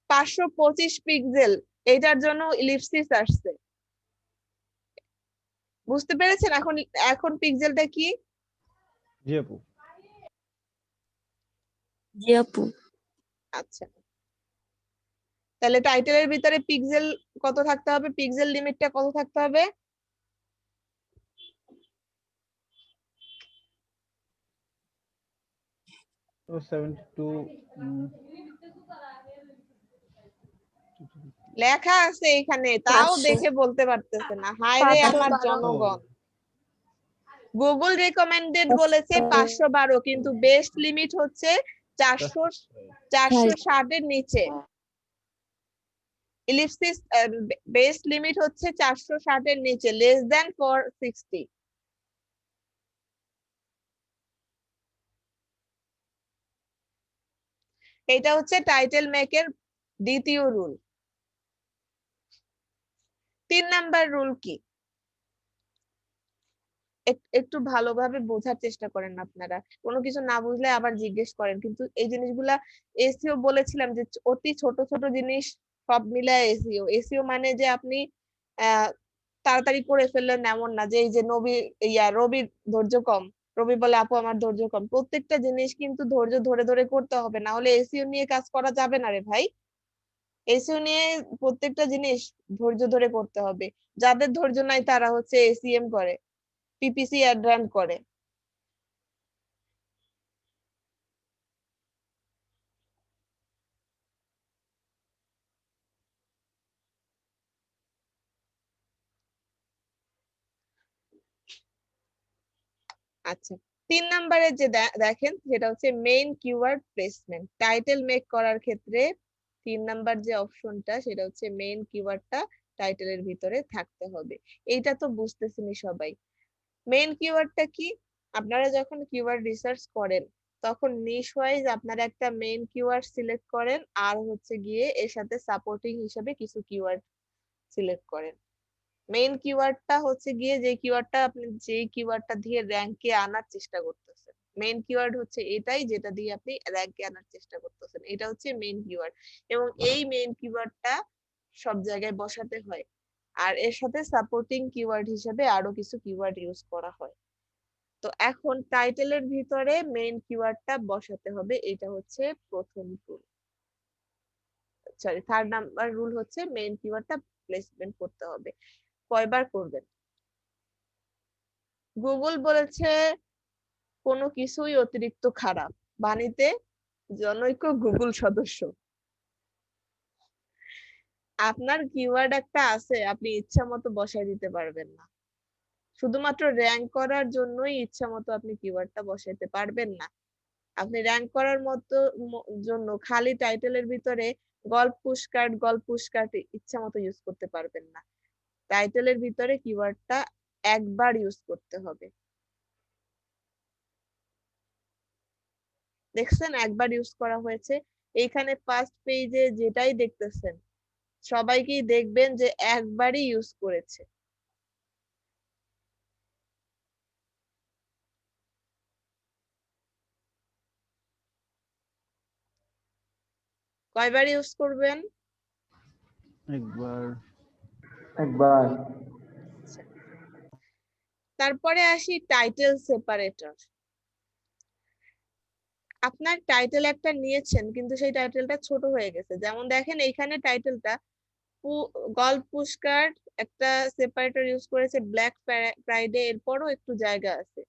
525 পিক্সেল, এটার জন্য ইলিপসিস আসছে। বুঝতে পেরেছেন? এখন এখন পিক্সেলটা কি? জি আপু। জি আপু। আচ্ছা, তাহলে টাইটেলের ভিতরে পিক্সেল কত থাকতে হবে? পিক্সেল লিমিটটা কত থাকতে হবে? তো 72 লেখা আছে এখানে, তাও 500 দেখে বলতে পারতেছে না। হায় রে আমার 512 জনগণ। গুগল রেকমেন্ডেড বলেছে 512, কিন্তু বেস্ট লিমিট হচ্ছে 460 এর নিচে। ইলিপসিস বেস্ট লিমিট হচ্ছে 460 এর নিচে, লেস দ্যান 460। এটা হচ্ছে টাইটেল মেকের দ্বিতীয় রুল। 3 নাম্বার রুল কি? একটু ভালোভাবে বোঝার চেষ্টা করেন আপনারা, কোনো কিছু না বুঝলে আবার জিজ্ঞেস করেন। কিন্তু এই জিনিসগুলা এসইও বলেছিলাম যে অতি ছোট ছোট জিনিস সব মিলায় এসইও। এসইও মানে যে আপনি তাড়াতাড়ি করে ফেললেন এমন না, যে এই যে রবির ধৈর্য কম, রবি বলে আপু আমার ধৈর্য কম। প্রত্যেকটা জিনিস কিন্তু ধৈর্য ধরে ধরে করতে হবে, না হলে এসইও নিয়ে কাজ করা যাবে না রে ভাই। এসইও নিয়ে প্রত্যেকটা জিনিস ধৈর্য ধরে করতে হবে। যাদের ধৈর্য নাই তারা হচ্ছে এসিএম করে, পিপিসি অ্যাড রান করে। আচ্ছা, 3 নাম্বারে যে দেখেন সেটা হচ্ছে main keyword placement. Title make করার ক্ষেত্রে 3 নাম্বার যে অপশনটা, সেটা হচ্ছে মেইন কিওয়ার্ডটা টাইটেলের ভিতরে থাকতে হবে। এইটা তো বুঝতেছেনই সবাই। মেইন কিওয়ার্ডটা কি? আপনারা যখন কিওয়ার্ড রিসার্চ করেন তখন নিশ ওয়াইজ আপনারা একটা মেইন কিওয়ার্ড সিলেক্ট করেন, আর হচ্ছে গিয়ে এর সাথে সাপোর্টিং হিসেবে কিছু কিওয়ার্ড সিলেক্ট করেন। মেইন কিওয়ার্ডটা হচ্ছে গিয়ে যে কিওয়ার্ডটা আপনি যেই কিওয়ার্ডটা দিয়ে র‍্যাঙ্কে আনার চেষ্টা করতেছেন। মেইন কিওয়ার্ড হচ্ছে এটাই যেটা দিয়ে আপনি র‍্যাঙ্কে আনার চেষ্টা করতেছেন, এটা হচ্ছে মেইন কিওয়ার্ড। এবং এই মেইন কিওয়ার্ডটা সব জায়গায় বসাতে হয়, আর এর সাথে সাপোর্টিং কিওয়ার্ড হিসেবে আরো কিছু কিওয়ার্ড ইউজ করা হয়। তো এখন টাইটেলের ভিতরে মেইন কিওয়ার্ডটা বসাতে হবে, এটা হচ্ছে প্রথম rule. Sorry, 3rd number rule হচ্ছে মেইন কিওয়ার্ডটা প্লেসমেন্ট করতে হবে। কয়বার করবেন? গুগল বলেছে কোনো কিছুই অতিরিক্ত খারাপ, বাণীতে জনৈক গুগল সদস্য। আপনার কিওয়ার্ড একটা আছে, আপনি ইচ্ছা মতো বসাই দিতে পারবেন না। শুধুমাত্র র্যাঙ্ক করার জন্যই ইচ্ছা মতো আপনি কিওয়ার্ডটা বসাইতে পারবেন না। আপনি র্যাঙ্ক করার মতো জন্য খালি টাইটেলের ভিতরে গল্প পুশকার্ট ইচ্ছা মতো ইউজ করতে পারবেন না। টাইটেলের ভিতরে কিওয়ার্ডটা একবার ইউজ করতে হবে। দেখছেন একবার ইউজ করা হয়েছে। এইখানে ফার্স্ট পেজে যেটাই দেখতেছেন সবাইকেই দেখবেন যে একবারই ইউজ করেছে। কয়বার ইউজ করবেন? একবার। তারপরে আসি টাইটেল সেপারেটর। আপনার টাইটেল একটা নিয়েছেন কিন্তু সেই টাইটেলটা ছোট হয়ে গেছে। যেমন দেখেন এইখানে টাইটেলটা গল্প পুশকার, একটা সেপারেটর ইউজ করেছে ব্ল্যাক ফ্রাইডে, এরপরও একটু জায়গা আছে,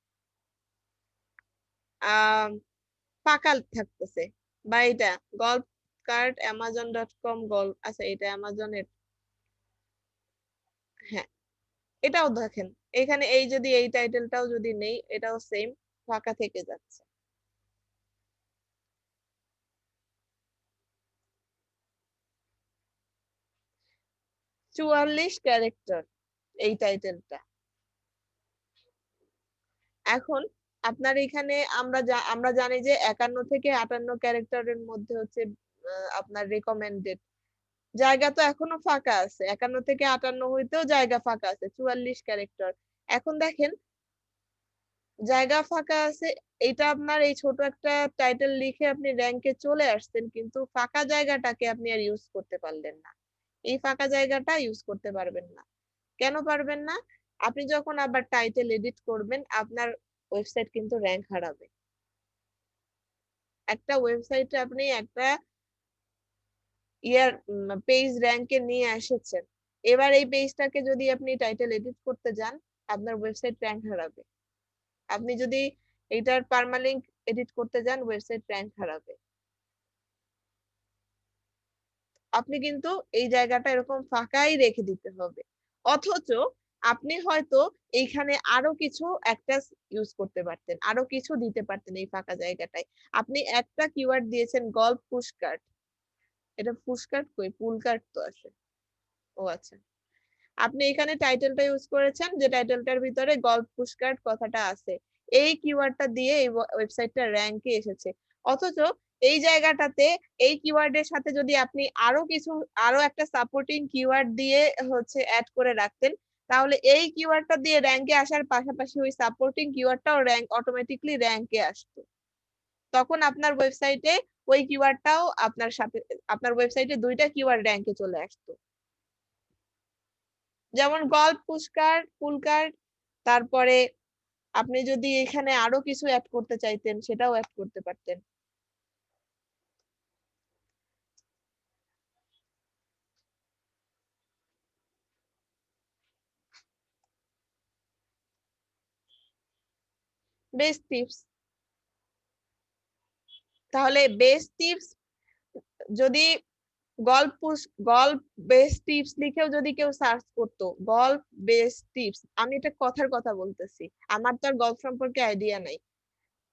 ফাঁকা থাকতেছে। বা এটা গল্প কার্ট amazon.com গল্প, আচ্ছা এটা অ্যামাজনের, হ্যাঁ এটাও দেখেন এখানে এই যদি এই টাইটেলটাও যদি নেই এটাও সেম ফাঁকা থেকে যাচ্ছে। চুয়াল্লিশ ক্যারেক্টার এই টাইটেলটা। এখন আপনার এখানে আমরা জানি যে 51 থেকে 58 ক্যারেক্টারের মধ্যে হচ্ছে আপনার রেকমেন্ডেড। জায়গা তো এখনো ফাঁকা আছে, 51 থেকে 58 হইতেও জায়গা ফাঁকা আছে, 44 ক্যারেক্টার। এখন দেখেন জায়গা ফাঁকা আছে, এটা আপনার এই ছোট একটা টাইটেল লিখে আপনি র্যাঙ্কে চলে আসছেন, কিন্তু ফাঁকা জায়গাটাকে আপনি আর ইউজ করতে পারলেন না। এই ফাঁকা জায়গাটা ইউজ করতে পারবেন না। কেন পারবেন না? আপনি যখন আবার টাইটেল এডিট করবেন, আপনার ওয়েবসাইট কিন্তু র্যাঙ্ক হারাবে। একটা ওয়েবসাইটে আপনি একটা পেজ র্যাঙ্কে নিয়ে এসেছেন, এবার এই পেজটাকে যদি আপনি টাইটেল এডিট করতে যান, আপনার ওয়েবসাইট র্যাঙ্ক হারাবে। আপনি যদি এটার পার্মালিঙ্ক এডিট করতে যান, ওয়েবসাইট র্যাঙ্ক হারাবে। আপনি কিন্তু এই জায়গাটা এরকম ফাঁকাই রেখে দিতে হবে। অথচ আপনি হয়তো এইখানে আরো কিছু একটা ইউজ করতে পারতেন, আরো কিছু দিতে পারতেন এই ফাঁকা জায়গাটায়। আপনি একটা কিওয়ার্ড দিয়েছেন গল্ফ পুশকার্ট, এটা পুশকার্ট কই, পুল কার্ট তো আছে। ও আচ্ছা, আপনি এখানে টাইটেলটা ইউজ করেছেন যে টাইটেলটার ভিতরে গল্ফ পুশকার্ট কথাটা আছে, এই কিওয়ার্ডটা দিয়ে এই ওয়েবসাইটটা র্যাঙ্কে এসেছে। অথচ এই জায়গাটাতে এই কিওয়ার্ডের সাথে যদি আপনি আরো একটা সাপোর্টিং কিওয়ার্ড দিয়ে হচ্ছে অ্যাড করে রাখতেন, তাহলে এই কিওয়ার্ডটা দিয়ে র্যাঙ্কে আসার পাশাপাশি ওই সাপোর্টিং কিওয়ার্ডটাও অটোমেটিকলি র্যাঙ্কে আসতো। তখন আপনার ওয়েবসাইটে ওই কিওয়ার্ডটাও আপনার ওয়েবসাইটে দুইটা কিওয়ার্ড র্যাঙ্কে চলে আসতো। যেমন গল্ফ পুলকার, তারপরে আপনি যদি এখানে আরো কিছু অ্যাড করতে চাইতেন, সেটাও অ্যাড করতে পারতেন। বেস্ট টিপস, তাহলে বেস্ট টিপস যদি গল্প বেস্ট টিপস লিখেও যদি কেউ সার্চ করতো, গল্প বেস্ট টিপস, আমি এটা কথার কথা বলতেছি, আমার তো আর গল্প সম্পর্কে আইডিয়া নাই,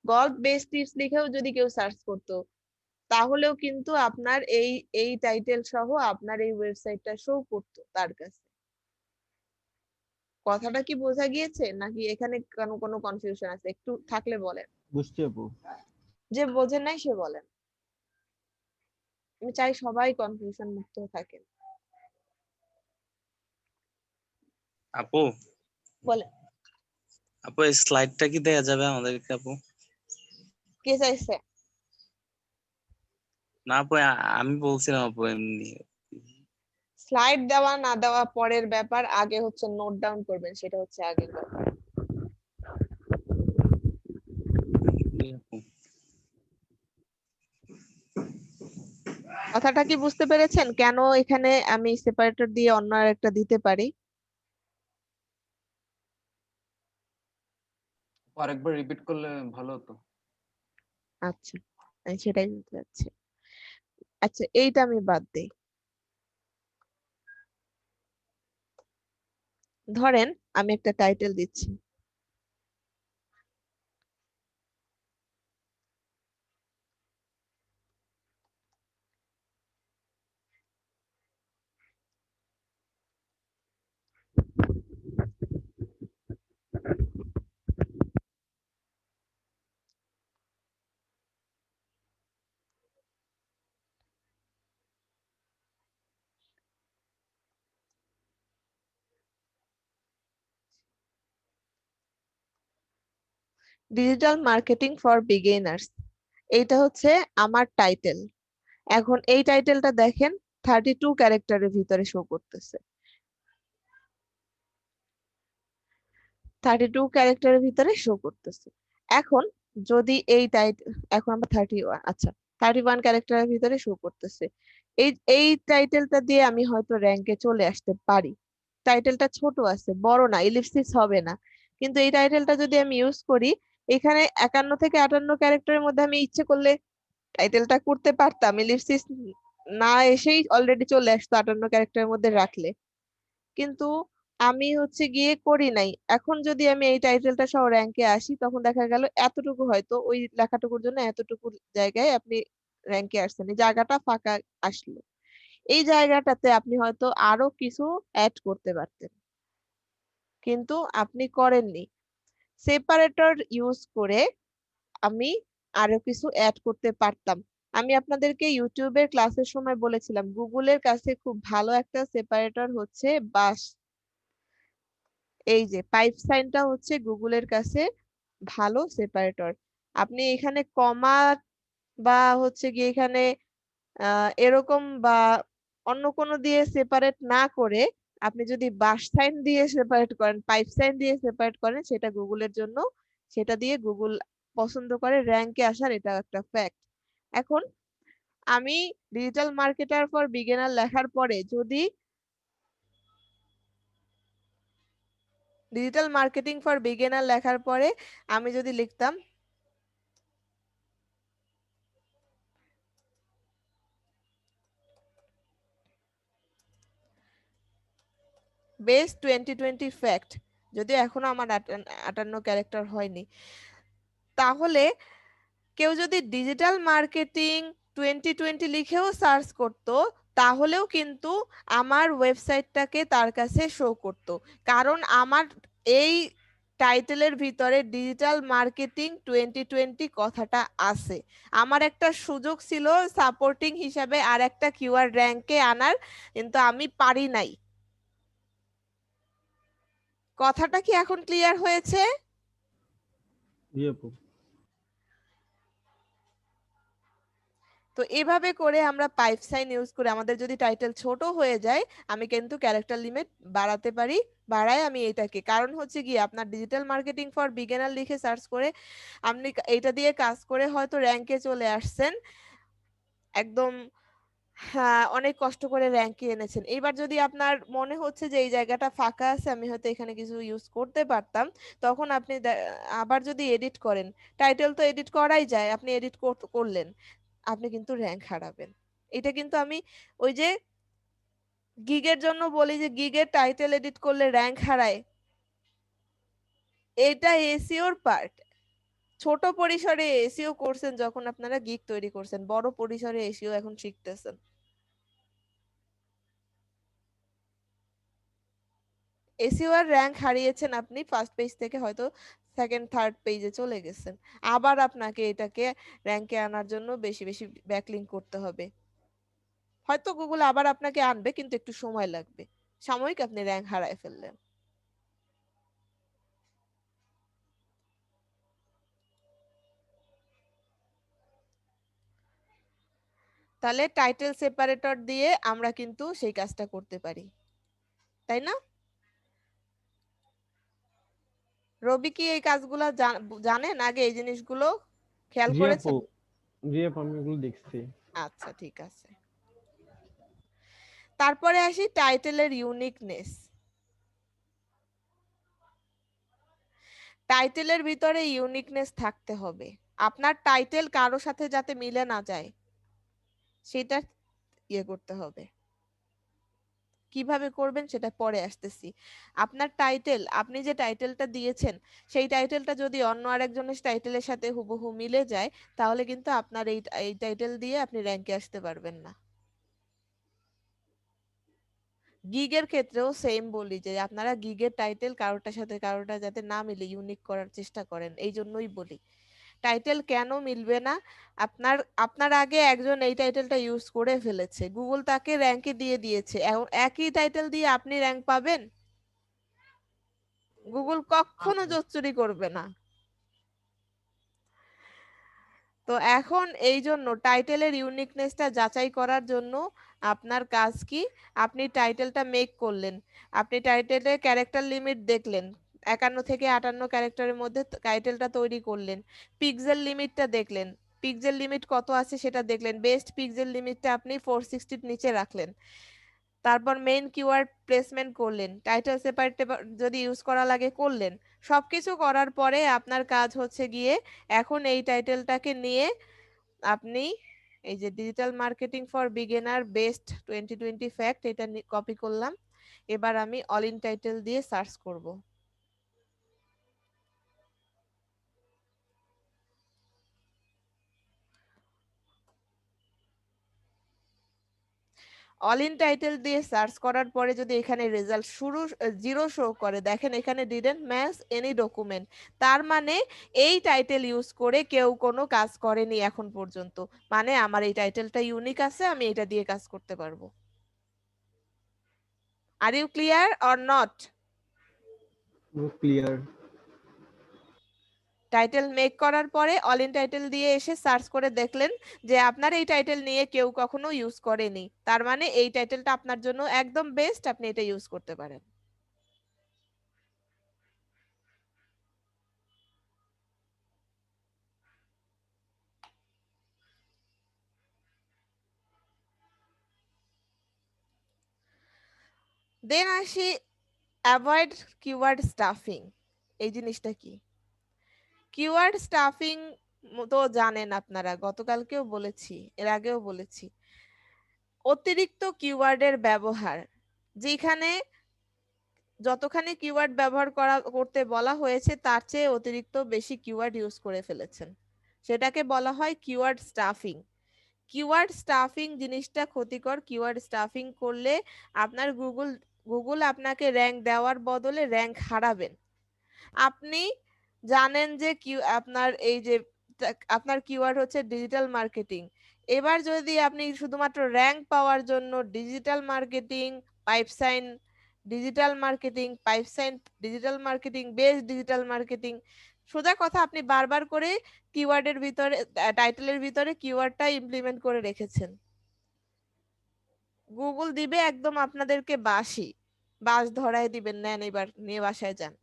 গল্প বেস্ট টিপস লিখেও যদি কেউ সার্চ করতো, তাহলেও কিন্তু আপনার এই টাইটেল সহ আপনার এই ওয়েবসাইটটা শো করতো তার কাছে। কথাটা কি বোঝা গিয়েছে, নাকি এখানে কোনো কনফিউশন আছে? একটু থাকলে বলেন, বুঝছি আপু। যে বোঝেন নাই সে বলেন। আমি চাই সবাই কনফিউশন মুক্ত থাকেন। আপু বলেন, আপু এই স্লাইডটা কি দেয়া যাবে আমাদেরকে আপু? কে চাইছে? না আপু আমি বলছিলাম আপু এমনি। স্লাইড দেওয়া না দেওয়া পরের ব্যাপার, আগে হচ্ছে নোট ডাউন করবেন, সেটা হচ্ছে আগের ব্যাপার। আপু কথাটা কি বুঝতে পেরেছেন, কেন এখানে আমি সেপারেটর দিয়ে অন্য একটা দিতে পারি? আরেকবার রিপিট করলে ভালো হতো। আচ্ছা, আমি সেটাই বলতে চাচ্ছি। আচ্ছা, এইটা আমি বাদ দেই। ধরেন আমি একটা টাইটেল দিচ্ছি, ডিজিটাল মার্কেটিং ফর বিগিনার্স। এইটা হচ্ছে আমার টাইটেল। এখন এই টাইটেলটা দেখেন 32 ক্যারেক্টারের ভিতরে শো করতেছে। 32 ক্যারেক্টারের ভিতরে শো করতেছে। এখন যদি এই টাইটেল, এখন আমরা 31, আচ্ছা 31 ক্যারেক্টারের ভিতরে শো করতেছে। এই টাইটেলটা দিয়ে আমি হয়তো র্যাঙ্কে চলে আসতে পারি। টাইটেলটা ছোট আছে, বড় না, ইলিপসিস হবে না। কিন্তু এই টাইটেলটা যদি আমি ইউজ করি, এখানে 51 থেকে 58 ক্যারেক্টারের মধ্যে আমি ইচ্ছে করলে টাইটেলটা করতে পারতাম, ইলিপসিস না এসেই অলরেডি চলে আসতো 58 ক্যারেক্টারের মধ্যে রাখলে। কিন্তু আমি হচ্ছে গিয়ে করি নাই। এখন যদি আমি এই টাইটেলটা সহ র্যাঙ্কে আসি, তখন দেখা গেল এতটুকু, হয়তো ওই লেখাটুকুর জন্য এতটুকু জায়গায় আপনি র্যাঙ্কে আসছেন, এই জায়গাটা ফাঁকা আসলো। এই জায়গাটাতে আপনি হয়তো আরো কিছু অ্যাড করতে পারতেন, কিন্তু আপনি করেননি। সেপারেটর ইউজ করে আমি আরো কিছু অ্যাড করতে পারতাম। আমি আপনাদেরকে ইউটিউবের ক্লাসের সময় বলেছিলাম, গুগলের কাছে খুব ভালো একটা সেপারেটর হচ্ছে বাশ। এই যে পাইপ সাইনটা হচ্ছে গুগলের কাছে ভালো সেপারেটর। আপনি এখানে কমা বা হচ্ছে গিয়ে এখানে এরকম বা অন্য কোনো দিয়ে সেপারেট না করে আপনি যদি বাশ সাইন দিয়ে সেপারেট করেন, পাইপ সাইন দিয়ে সেপারেট করেন, সেটা গুগলের জন্য, সেটা দিয়ে গুগল পছন্দ করে র্যাঙ্কে আসার, এটা একটা ফ্যাক্ট। এখন আমি ডিজিটাল মার্কেটার ফর বিগিনার লেখার পরে যদি ডিজিটাল মার্কেটিং ফর বিগিনার লেখার পরে আমি যদি লিখতাম বেস্ট 2020 ফ্যাক্ট, যদিও এখনো আমার 58 ক্যারেক্টার হয়নি, তাহলে কেউ যদি ডিজিটাল মার্কেটিং 2020 লিখেও সার্চ করত, তাহলেও কিন্তু আমার ওয়েবসাইটটাকে তার কাছে শো করত, কারণ আমার এই টাইটেলের ভিতরে ডিজিটাল মার্কেটিং 2020 কথাটা আছে। আমার একটা সুযোগ ছিল সাপোর্টিং হিসাবে আর একটা কিওয়ার্ড র্যাঙ্কে আনার, কিন্তু আমি পারি নাই। কথাটা কি এখন ক্লিয়ার হয়েছে? জি আপু। তো এভাবে করে আমরা পাইপ সাইন ইউজ করে আমাদের যদি টাইটেল ছোট হয়ে যায়, আমি কিন্তু ক্যারেক্টার লিমিট বাড়াতে পারি, বাড়ায় আমি এটাকে, কারণ হচ্ছে কি আপনার ডিজিটাল মার্কেটিং ফর বিগিনার লিখে সার্চ করে আপনি এটা দিয়ে কাজ করে হয়তো র্যাঙ্কে চলে আসছেন, একদম হ্যাঁ অনেক কষ্ট করে র্যাঙ্কে এনেছেন। এবার যদি আপনার মনে হচ্ছে যে এই জায়গাটা ফাঁকা আছে, আমি হয়তো এখানে কিছু ইউজ করতে পারতাম, তখন আপনি আবার যদি এডিট করেন, টাইটেল তো এডিট করাই যায়, আপনি এডিট করলেন, আপনি কিন্তু র্যাঙ্ক হারাবেন। এটা কিন্তু আমি ওই যে গিগের জন্য বলি যে গিগের টাইটেল এডিট করলে র্যাঙ্ক হারায়, এটা এসইওর পার্ট। ছোট পরিসরে এসইও করছেন যখন আপনারা গিগ তৈরি করছেন, বড় পরিসরে এসইও এখন শিখতেছেন। এসইও আর র্যাঙ্ক হারিয়েছেন আপনি, ফার্স্ট পেজ থেকে হয়তো সেকেন্ড থার্ড পেজে চলে গেছেন, আবার আপনাকে এটাকে র্যাঙ্কে আনার জন্য বেশি বেশি ব্যাকলিঙ্ক করতে হবে। হয়তো গুগল আবার আপনাকে আনবে, কিন্তু একটু সময় লাগবে, সাময়িক আপনি র্যাঙ্ক হারায় ফেললেন। তাহলে টাইটেল সেপারেটর দিয়ে আমরা কিন্তু সেই কাজটা করতে পারি, তাই না? রবি কি এই কাজগুলো জানেন আগে, এই জিনিসগুলো খেয়াল জি আপু। করেছেন? জি আপু, আমি এগুলো দেখছি। আচ্ছা ঠিক আছে। তারপরে আসি টাইটেলের ইউনিকনেস। টাইটেলের ভিতরে ইউনিকনেস থাকতে হবে। আপনার টাইটেল কারো সাথে যাতে মিলে না যায়, সেটা ইয়ে করতে হবে। কিভাবে করবেন সেটা পরে আসতেছি। আপনার টাইটেল, আপনি যে টাইটেলটা দিয়েছেন, সেই টাইটেলটা যদি অন্য আরেকজনের টাইটেলের সাথে হুবহু মিলে যায়, তাহলে কিন্তু আপনার এই টাইটেল দিয়ে আপনি র্যাঙ্কে আসতে পারবেন না। গিগের ক্ষেত্রেও সেম বলি যে আপনারা গিগের টাইটেল কারোটার সাথে কারোটা যাতে না মিলে ইউনিক করার চেষ্টা করেন, এই জন্যই বলি। টাইটেল কেন মিলবে না? আপনার আপনার আগে একজন এই টাইটেলটা ইউজ করে ফেলেছে, গুগল তাকে র্যাঙ্কে দিয়ে দিয়েছে, একই টাইটেল দিয়ে আপনি র্যাঙ্ক পাবেন? গুগল কখনো জোচ্চুরি করবে না। তো এখন এই জন্য টাইটেলের ইউনিকনেসটা যাচাই করার জন্য আপনার কাজ কি, আপনি টাইটেলটা মেক করলেন, আপনি টাইটেলের ক্যারেক্টার লিমিট দেখলেন, 51 থেকে 58 ক্যারেক্টারের মধ্যে টাইটেলটা তৈরি করলেন, পিক্সেল লিমিটটা দেখলেন, পিক্সেল লিমিট কত আছে সেটা দেখলেন, বেস্ট পিক্সেল লিমিটটা আপনি 460 নিচে রাখলেন, তারপর মেইন কিওয়ার্ড প্লেসমেন্ট করলেন, টাইটেল সেপারেট যদি ইউজ করা লাগে করলেন, সবকিছু করার পরে আপনার কাজ হচ্ছে গিয়ে এখন এই টাইটেলটাকে নিয়ে আপনি এই যে digital marketing for beginner best 2020 fact, এটা কপি করলাম, এবার আমি অল ইন টাইটেল দিয়ে সার্চ করব। অল ইন টাইটেল দিয়ে সার্চ করার পরে যদি এখানে রেজাল্ট শুরু 0 শো করে, দেখেন এখানে ডিডন্ট ম্যাচ এনি ডকুমেন্ট, তার মানে এই টাইটেল ইউজ করে কেউ কোনো কাজ করেনি এখন পর্যন্ত, মানে আমার এই টাইটেলটা ইউনিক আছে, আমি এটা দিয়ে কাজ করতে পারবো। Are you clear or not? Clear. Title make করার পরে অল ইন টাইটেল দিয়ে এসে সার্চ করে দেখলেন যে আপনার এই টাইটেল নিয়ে কেউ কখনো ইউজ করেনি, তার মানে এই টাইটেলটা আপনার জন্য একদম বেস্ট, আপনি এটা ইউজ করতে পারেন। দেন আসি অ্যাভয়েড কিওয়ার্ড স্টাফিং। এই জিনিসটা কি? কিওয়ার্ড স্টাফিং তো জানেন আপনারা, গতকালকেও বলেছি, এর আগেও বলেছি। অতিরিক্ত কিওয়ার্ডের ব্যবহার, যেখানে যতখানি কিওয়ার্ড ব্যবহার করতে বলা হয়েছে তার চেয়ে অতিরিক্ত বেশি কিওয়ার্ড ইউজ করে ফেলেছেন, সেটাকে বলা হয় কিওয়ার্ড স্টাফিং। কিওয়ার্ড স্টাফিং জিনিসটা ক্ষতিকর। কিওয়ার্ড স্টাফিং করলে আপনার গুগল আপনাকে র্যাঙ্ক দেওয়ার বদলে র্যাঙ্ক হারাবেন। আপনি জানেন যে আপনার এই যে আপনার কিওয়ার্ড হচ্ছে ডিজিটাল মার্কেটিং, এবার যদি আপনি শুধুমাত্র র্যাঙ্ক পাওয়ার জন্য ডিজিটাল মার্কেটিং পাইপসাইন, ডিজিটাল মার্কেটিং পাইপসাইন, digital marketing base digital marketing, সোজা কথা আপনি বারবার করে কিওয়ার্ডের ভিতরে টাইটেলের ভিতরে কিওয়ার্ডটা ইমপ্লিমেন্ট করে রেখেছেন, গুগল দিবে একদম আপনাদেরকে বাস ধরায় দিবেন, নেন এবার নিয়ে বাসায় যান।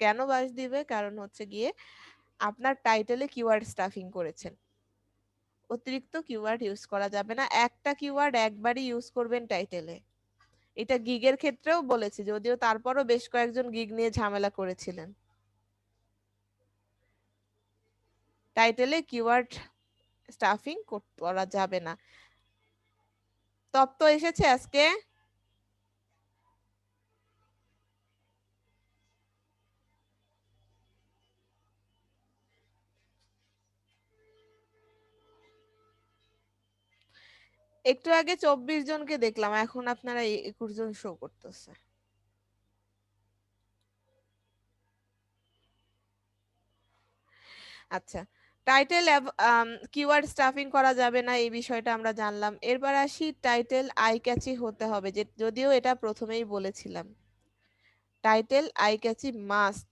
কেন বাস দিবে? কারণ হচ্ছে গিয়ে আপনার টাইটেলে কিওয়ার্ড স্টাফিং করেছেন। অতিরিক্ত কিওয়ার্ড ইউজ করা যাবে না, একটা কিওয়ার্ড একবারই ইউজ করবেন টাইটেলে। এটা গিগের ক্ষেত্রেও বলেছি, যদিও তারপরও বেশ কয়েকজন গিগ নিয়ে ঝামেলা করেছিলেন। টাইটেলে কিওয়ার্ড স্টাফিং করা যাবে না। তপ্ত এসেছে আজকে? একটু আগে 24 জনকে দেখলাম, এখন আপনারা 21 জন শো করতেছে। আচ্ছা, টাইটেল কিওয়ার্ড স্টাফিং করা যাবে না, এই বিষয়টা আমরা জানলাম। এরপর আসি টাইটেল আই ক্যাচি হতে হবে, যে যদিও এটা প্রথমেই বলেছিলাম। Title eye catchy must.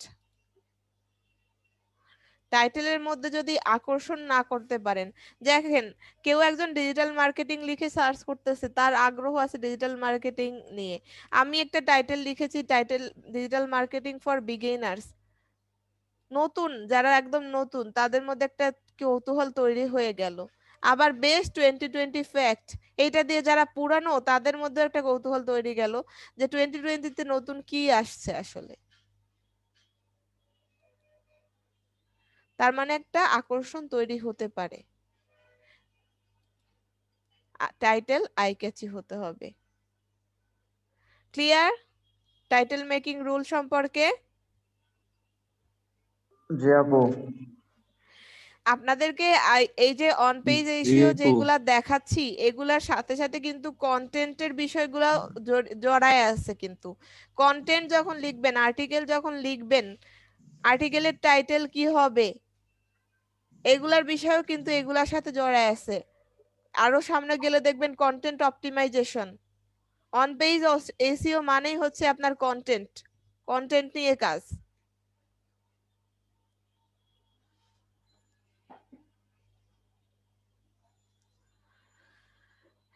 টাইটেলের মধ্যে যদি আকর্ষণ না করতে পারেন, দেখেন কেউ একজন ডিজিটাল মার্কেটিং লিখে সার্চ করতেছে, তার আগ্রহ আছে ডিজিটাল মার্কেটিং নিয়ে, আমি একটা টাইটেল লিখেছি, title digital marketing for beginners, নতুন যারা একদম নতুন তাদের মধ্যে একটা কৌতূহল তৈরি হয়ে গেল। আবার বেস্ট 2020 ফ্যাক্ট, এইটা দিয়ে যারা পুরানো তাদের মধ্যে একটা কৌতূহল তৈরি গেল যে 2020-তে নতুন কি আসছে আসলে, তার মানে একটা আকর্ষণ তৈরি হতে পারে। টাইটেল আই ক্যাচি হতে হবে। ক্লিয়ার টাইটেল মেকিং রুল সম্পর্কে? জি আপু। আপনাদেরকে এই যে অন পেজ জি রেশিও আপু। যেগুলা দেখাচ্ছি, এগুলার সাথে সাথে কিন্তু কন্টেন্টের বিষয়গুলো জড়ায় আছে। কিন্তু কন্টেন্ট যখন লিখবেন, আর্টিকেল যখন লিখবেন, আর্টিকেলের টাইটেল কি হবে, এগুলার বিষয়ও কিন্তু এগুলার সাথে জড়ায় আছে। আরো সামনে গেলে দেখবেন content optimization. On page SEO মানেই হচ্ছে আপনার কন্টেন্ট নিয়ে কাজ।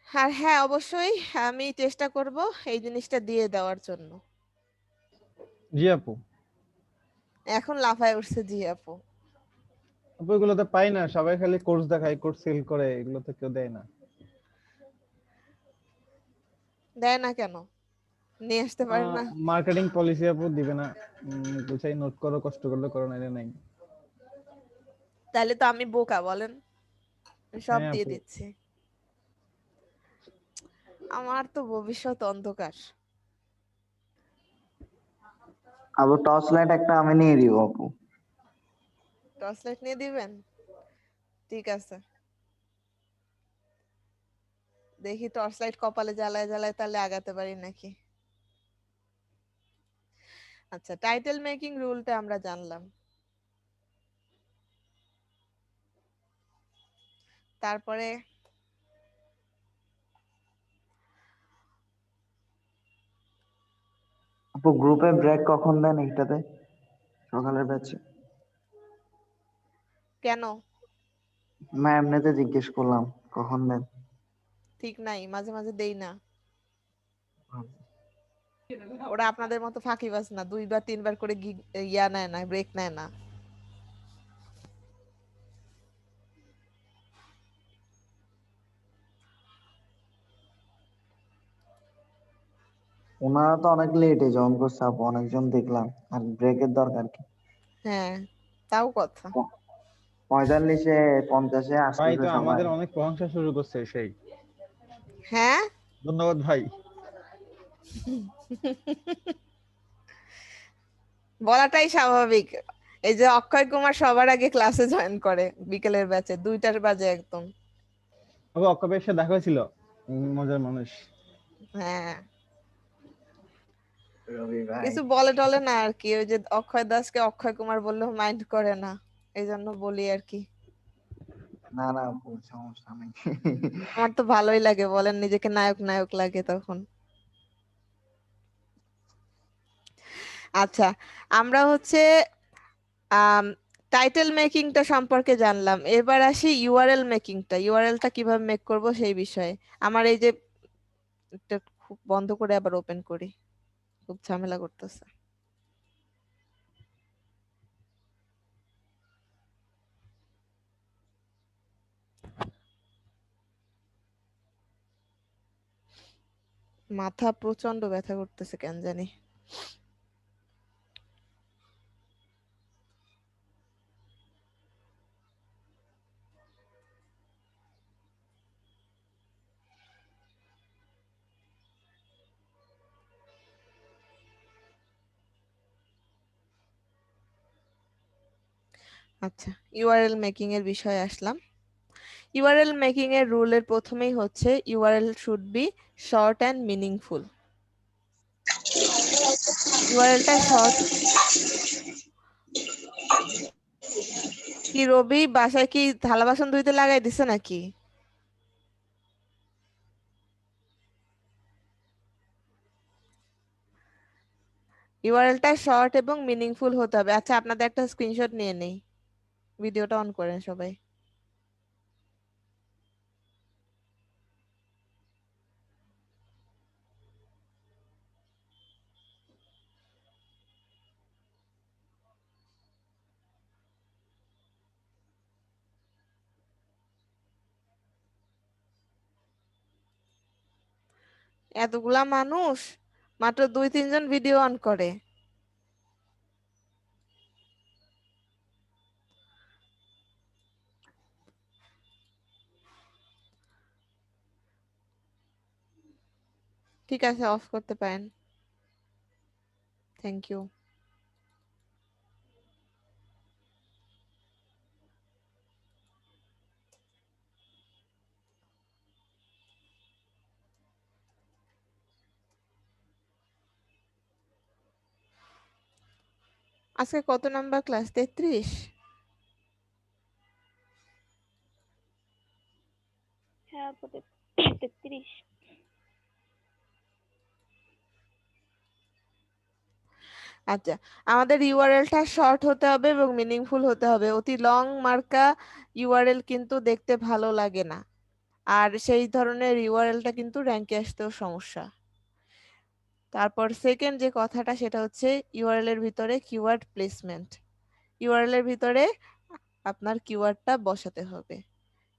আর হ্যাঁ, অবশ্যই আমি চেষ্টা করব এই জিনিসটা দিয়ে দেওয়ার জন্য। জি আপু। এখন লাফায় উঠছে জি আপু। আপু এগুলোতে পাই না, সবাই খালি কোর্স দেখায়, কোর্স সেল করে, এগুলোতে কেউ দেয় না। দেয় না কেন? নিয়ে আসতে পারে না? মার্কেটিং পলিসি আপু দিবে না, বুঝাই নোট করো, কষ্ট করলে করো, না নাই। তাহলে তো আমি বোকা বলেন, আমি সব হ্যাঁ দিয়ে আপু। দিচ্ছি। আমার তো ভবিষ্যৎ অন্ধকার। আপু টর্চ লাইট একটা আমি নিয়ে দিব আপু। টর্চ লাইট নিয়ে দিবেন? ঠিক আছে, দেখি টর্চ লাইট কপালে জ্বালায় জ্বালায় তাহলে আগাতে পারি নাকি। আচ্ছা, টাইটেল মেকিং রুলটা আমরা জানলাম। তারপরে আপু গ্রুপে ব্রেক কখন দেন এইটাতে, সকালের ব্যাচে? কেন? না এমনিতে জিজ্ঞেস করলাম কখন দেন। ঠিক নাই, মাঝে মাঝে দেই না। ওরা আপনাদের মতো ফাঁকিবাজ না, 2 বার 3 বার করে ইয়া নেয় না, ব্রেক নেয় না। ওনারা তো অনেক লেটে জয়েন করছে আপু, অনেকজন দেখলাম। আর ব্রেকের দরকার কি? হ্যাঁ, তাও কথা। 45-এ 50-এ ভাই আসতেছে তো সবাই। আমাদের অনেক প্রশংসা শুরু করছে সেই। হ্যাঁ, ধন্যবাদ ভাই। বলাটাই স্বাভাবিক। এই যে অক্ষয় কুমার সবার আগে ক্লাসে জয়েন করে বিকেলের ব্যাচে, 2টা বাজে একদম। তবে অক্টোবরের সাথে দেখা হয়েছিল, মজার মানুষ। হ্যাঁ, রবি ভাই। কিছু বলে টলে না আর কি, ওই যে অক্ষয় দাসকে অক্ষয় কুমার বললেও মাইন্ড করে না, এই জন্য বলি আর কি। না না আপু, সমস্যা নেই। আমার তো ভালোই লাগে, বলেন, নিজেকে নায়ক নায়ক লাগে তখন। আচ্ছা, আমরা হচ্ছে টাইটেল মেকিংটা সম্পর্কে জানলাম, এবার আসি ইউআরএল মেকিংটা, ইউআরএলটা কিভাবে মেক করব সেই বিষয়ে। আমার এই যে এটা খুব বন্ধ করে আবার ওপেন করি, খুব ঝামেলা করতেছে। মাথা প্রচন্ড ব্যথা করতেছে কেন জানি। আচ্ছা, ইউআরএল মেকিং এর বিষয়ে আসলাম। ইউআরএল মেকিং এর রুলের প্রথমেই হচ্ছে URL should be short and meaningful. ইউআরএলটা শর্ট। কি রবি, বাসায় কি থালা বাসন ধুইতে লাগাই দিছে নাকি? ইউআরএলটা শর্ট এবং মিনিংফুল হতে হবে। আচ্ছা, আপনাদের একটা স্ক্রিনশট নিয়ে নেই, ভিডিওটা অন করেন সবাই। এতগুলা মানুষ, মাত্র 2-3 জন ভিডিও অন করে। ঠিক আছে, অফ করতে পারেন। Thank you. আজকে কত নাম্বার ক্লাস? 33? হ্যাঁ আপু, 33। আচ্ছা, আমাদের ইউআরএলটা শর্ট হতে হবে এবং মিনিংফুল হতে হবে। অতি লং মার্কা ইউআরএল কিন্তু দেখতে ভালো লাগে না, আর সেই ধরনের ইউআরএলটা কিন্তু র্যাঙ্কে আসতেও সমস্যা। তারপর সেকেন্ড যে কথাটা সেটা হচ্ছে ইউআরএল এর ভিতরে কিওয়ার্ড প্লেসমেন্ট। ইউআরএল এর ভিতরে আপনার কিওয়ার্ডটা বসাতে হবে।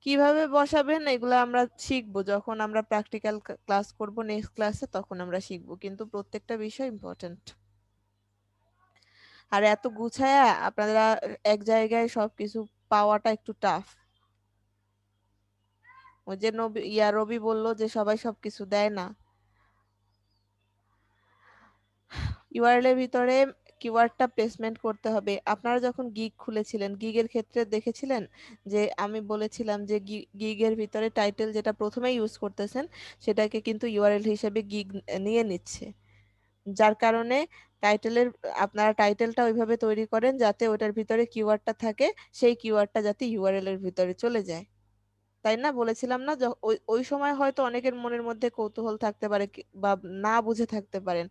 কিভাবে বসাবেন এগুলো আমরা শিখবো যখন আমরা প্র্যাকটিক্যাল ক্লাস করব নেক্সট ক্লাসে, তখন আমরা শিখবো, কিন্তু প্রত্যেকটা বিষয় ইম্পর্ট্যান্ট। আর এত গুছায়া আপনারা এক জায়গায় সবকিছু পাওয়াটা একটু টাফ। ওই যে রবি বললো যে সবাই সবকিছু দেয় না। ইউআরএল এর ভিতরে কিওয়ার্ডটা প্লেসমেন্ট করতে হবে। আপনারা যখন গিগ খুলেছিলেন, গিগের ক্ষেত্রে দেখেছিলেন যে আমি বলেছিলাম যে গিগের ভিতরে টাইটেল যেটা প্রথমে ইউজ করতেছেন সেটাকে কিন্তু ইউআরএল হিসেবে গিগ নিয়ে নিচ্ছে, যার কারণে টাইটেলের আপনারা টাইটেলটা ওইভাবে তৈরি করেন যাতে ওটার ভিতরে কিওয়ার্ডটা থাকে, সেই কিওয়ার্ডটা যাতে ইউআরএল এর ভিতরে চলে যায়। তাই না, বলেছিলাম না? ওই ওই সময় হয়তো অনেকের মনের মধ্যে কৌতূহল থাকতে পারে বা না বুঝে থাকতে পারেন।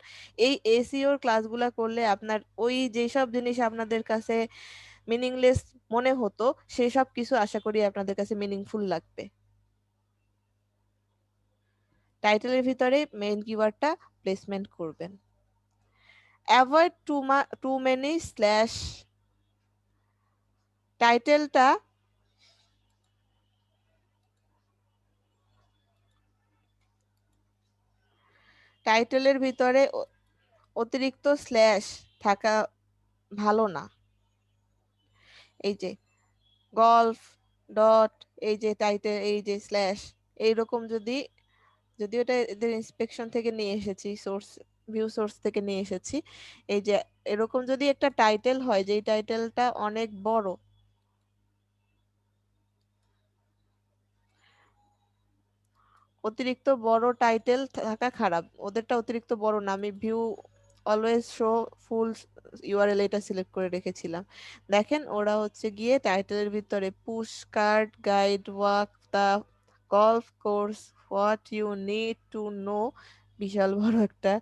এই এসইওর ক্লাসগুলা করলে আপনার ওই যেসব জিনিস আপনাদের কাছে মিনিংলেস মনে হতো সেই সব কিছু আশা করি আপনাদের কাছে মিনিংফুল লাগবে। টাইটেলের ভিতরে মেইন কিওয়ার্ডটা প্লেসমেন্ট করবেন। Avoid two many slash. টাইটেলটা টাইটেলের ভিতরে অতিরিক্ত স্ল্যাশ থাকা ভালো না। এই যে গল্ফ ডট, এই যে টাইটেল, এই যে স্ল্যাশ, এইরকম যদি, যদিও এটা এদের ইন্সপেকশন থেকে নিয়ে এসেছি, সোর্স ভিউ সোর্স থেকে নিয়ে এসেছি, এই যে এরকম যদি একটা টাইটেল হয় যে টাইটেলটা অনেক বড়, অতিরিক্ত বড় টাইটেল থাকা খারাপ। ওদেরটা অতিরিক্ত বড় না, আমি view always show full URL এটা সিলেক্ট করে রেখেছিলাম। দেখেন ওরা হচ্ছে গিয়ে টাইটেলের ভিতরে pushcart guide walk the golf course what you need to know, বিশাল বড় একটা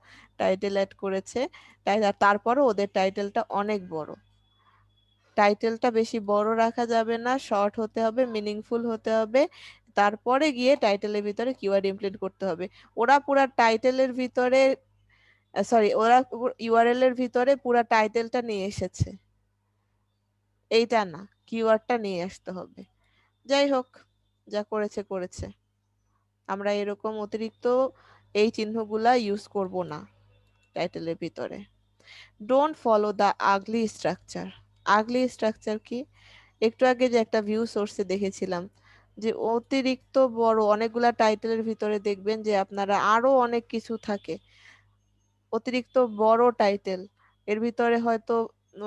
টাইটেল অ্যাড করেছে। তাই তারপরে ওদের টাইটেলটা অনেক বড়। টাইটেলটা বেশি বড় রাখা যাবে না, শর্ট হতে হবে, মিনিংফুল হতে হবে, তারপরে গিয়ে টাইটেলের ভিতরে কিওয়ার্ড ইমপ্লিমেন্ট করতে হবে। ওরা পুরা টাইটেলের ভিতরে, সরি, ওরা ইউআরএল এর ভিতরে পুরা টাইটেলটা নিয়ে এসেছে, এইটা না, কিওয়ার্ডটা নিয়ে আসতে হবে। যাই হোক, যা করেছে করেছে, আমরা এরকম অতিরিক্ত এই চিহ্নগুলা ইউজ করব না টাইটেলের ভিতরে। Don't follow the ugly structure. Ugly structure কি? একটু আগে যে একটা ভিউ সোর্সে দেখেছিলাম যে অতিরিক্ত বড় অনেকগুলা টাইটেলের ভিতরে দেখবেন যে আপনারা আরো অনেক কিছু থাকে, অতিরিক্ত বড় টাইটেল, এর ভিতরে হয়তো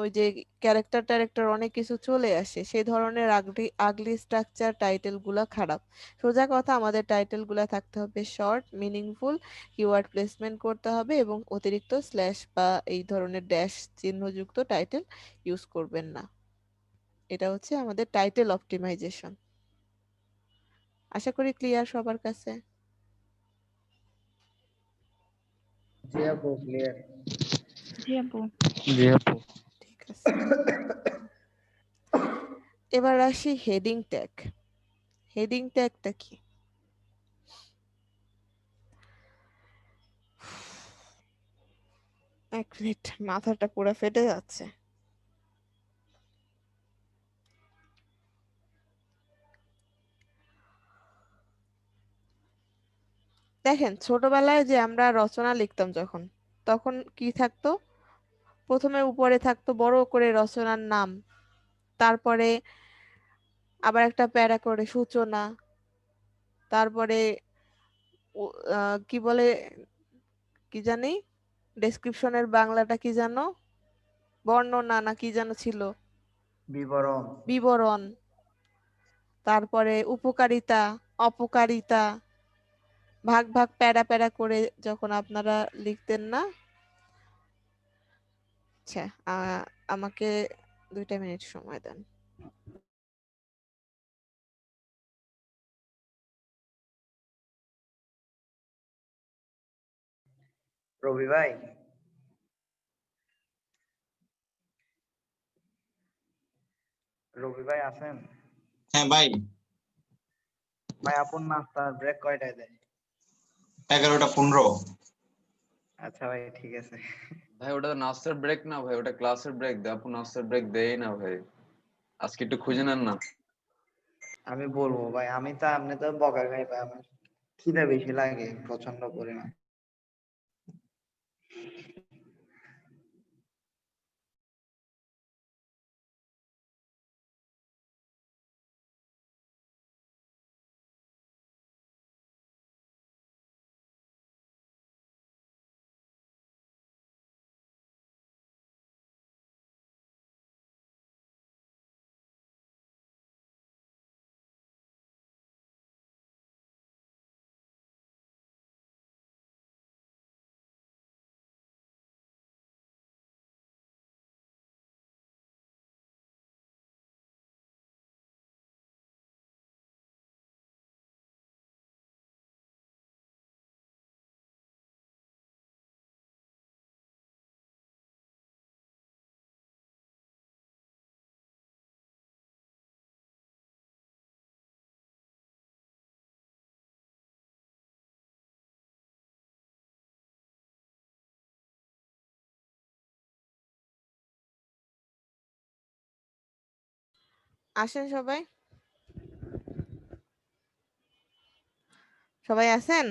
ওই যে ক্যারেক্টার অনেক কিছু চলে আসে, সেই ধরনের আগলি আগলি স্ট্রাকচার টাইটেল গুলা খারাপ। সোজা কথা, আমাদের টাইটেল গুলা থাকতে হবে শর্ট, মিনিংফুল, কিওয়ার্ড প্লেসমেন্ট করতে হবে এবং অতিরিক্ত স্ল্যাশ বা এই ধরনের ড্যাশ চিহ্নযুক্ত টাইটেল ইউজ করবেন না। এটা হচ্ছে আমাদের টাইটেল অপটিমাইজেশন। আশা করি ক্লিয়ার সবার কাছে। জি আপু, ক্লিয়ার। জি আপু। জি আপু। ঠিক আছে, এবার আসি হেডিং ট্যাগ। হেডিং ট্যাগটা কি? এক মিনিট, মাথাটা পুরো ফেটে যাচ্ছে। দেখেন, ছোটবেলায় যে আমরা রচনা লিখতাম যখন, তখন কি থাকতো? প্রথমে উপরে থাকতো বড় করে রচনার নাম, তারপরে আবার একটা প্যারা করে সূচনা, তারপরে কি বলে, কি জানি, ডেসক্রিপশনের বাংলাটা কি জানো, বর্ণনা না কি যেন ছিল, বিবরণ। বিবরণ, তারপরে উপকারিতা, অপকারিতা, ভাগ ভাগ প্যারা প্যারা করে যখন আপনারা লিখতেন না। আচ্ছা, আমাকে 2টা মিনিট সময় দেন। রবি ভাই, রবি ভাই আছেন? হ্যাঁ ভাই, ভাই আপন নাস্তার ব্রেক কয়টায় দেয়? 11টা 15। আচ্ছা ভাই, ঠিক আছে। ভাই ওটা নাস্তার ব্রেক না ভাই, ওটা ক্লাসের ব্রেক। আপু নাস্তার ব্রেক দেয় না ভাই, আজকে একটু খুঁজে নেন না। আমি বলবো ভাই, আমি তো আপনি তো বকা খাই ভাই, আমার খিদে বেশি লাগে প্রচন্ড পরিমাণ। আসেন সবাই। সবাই আছেন?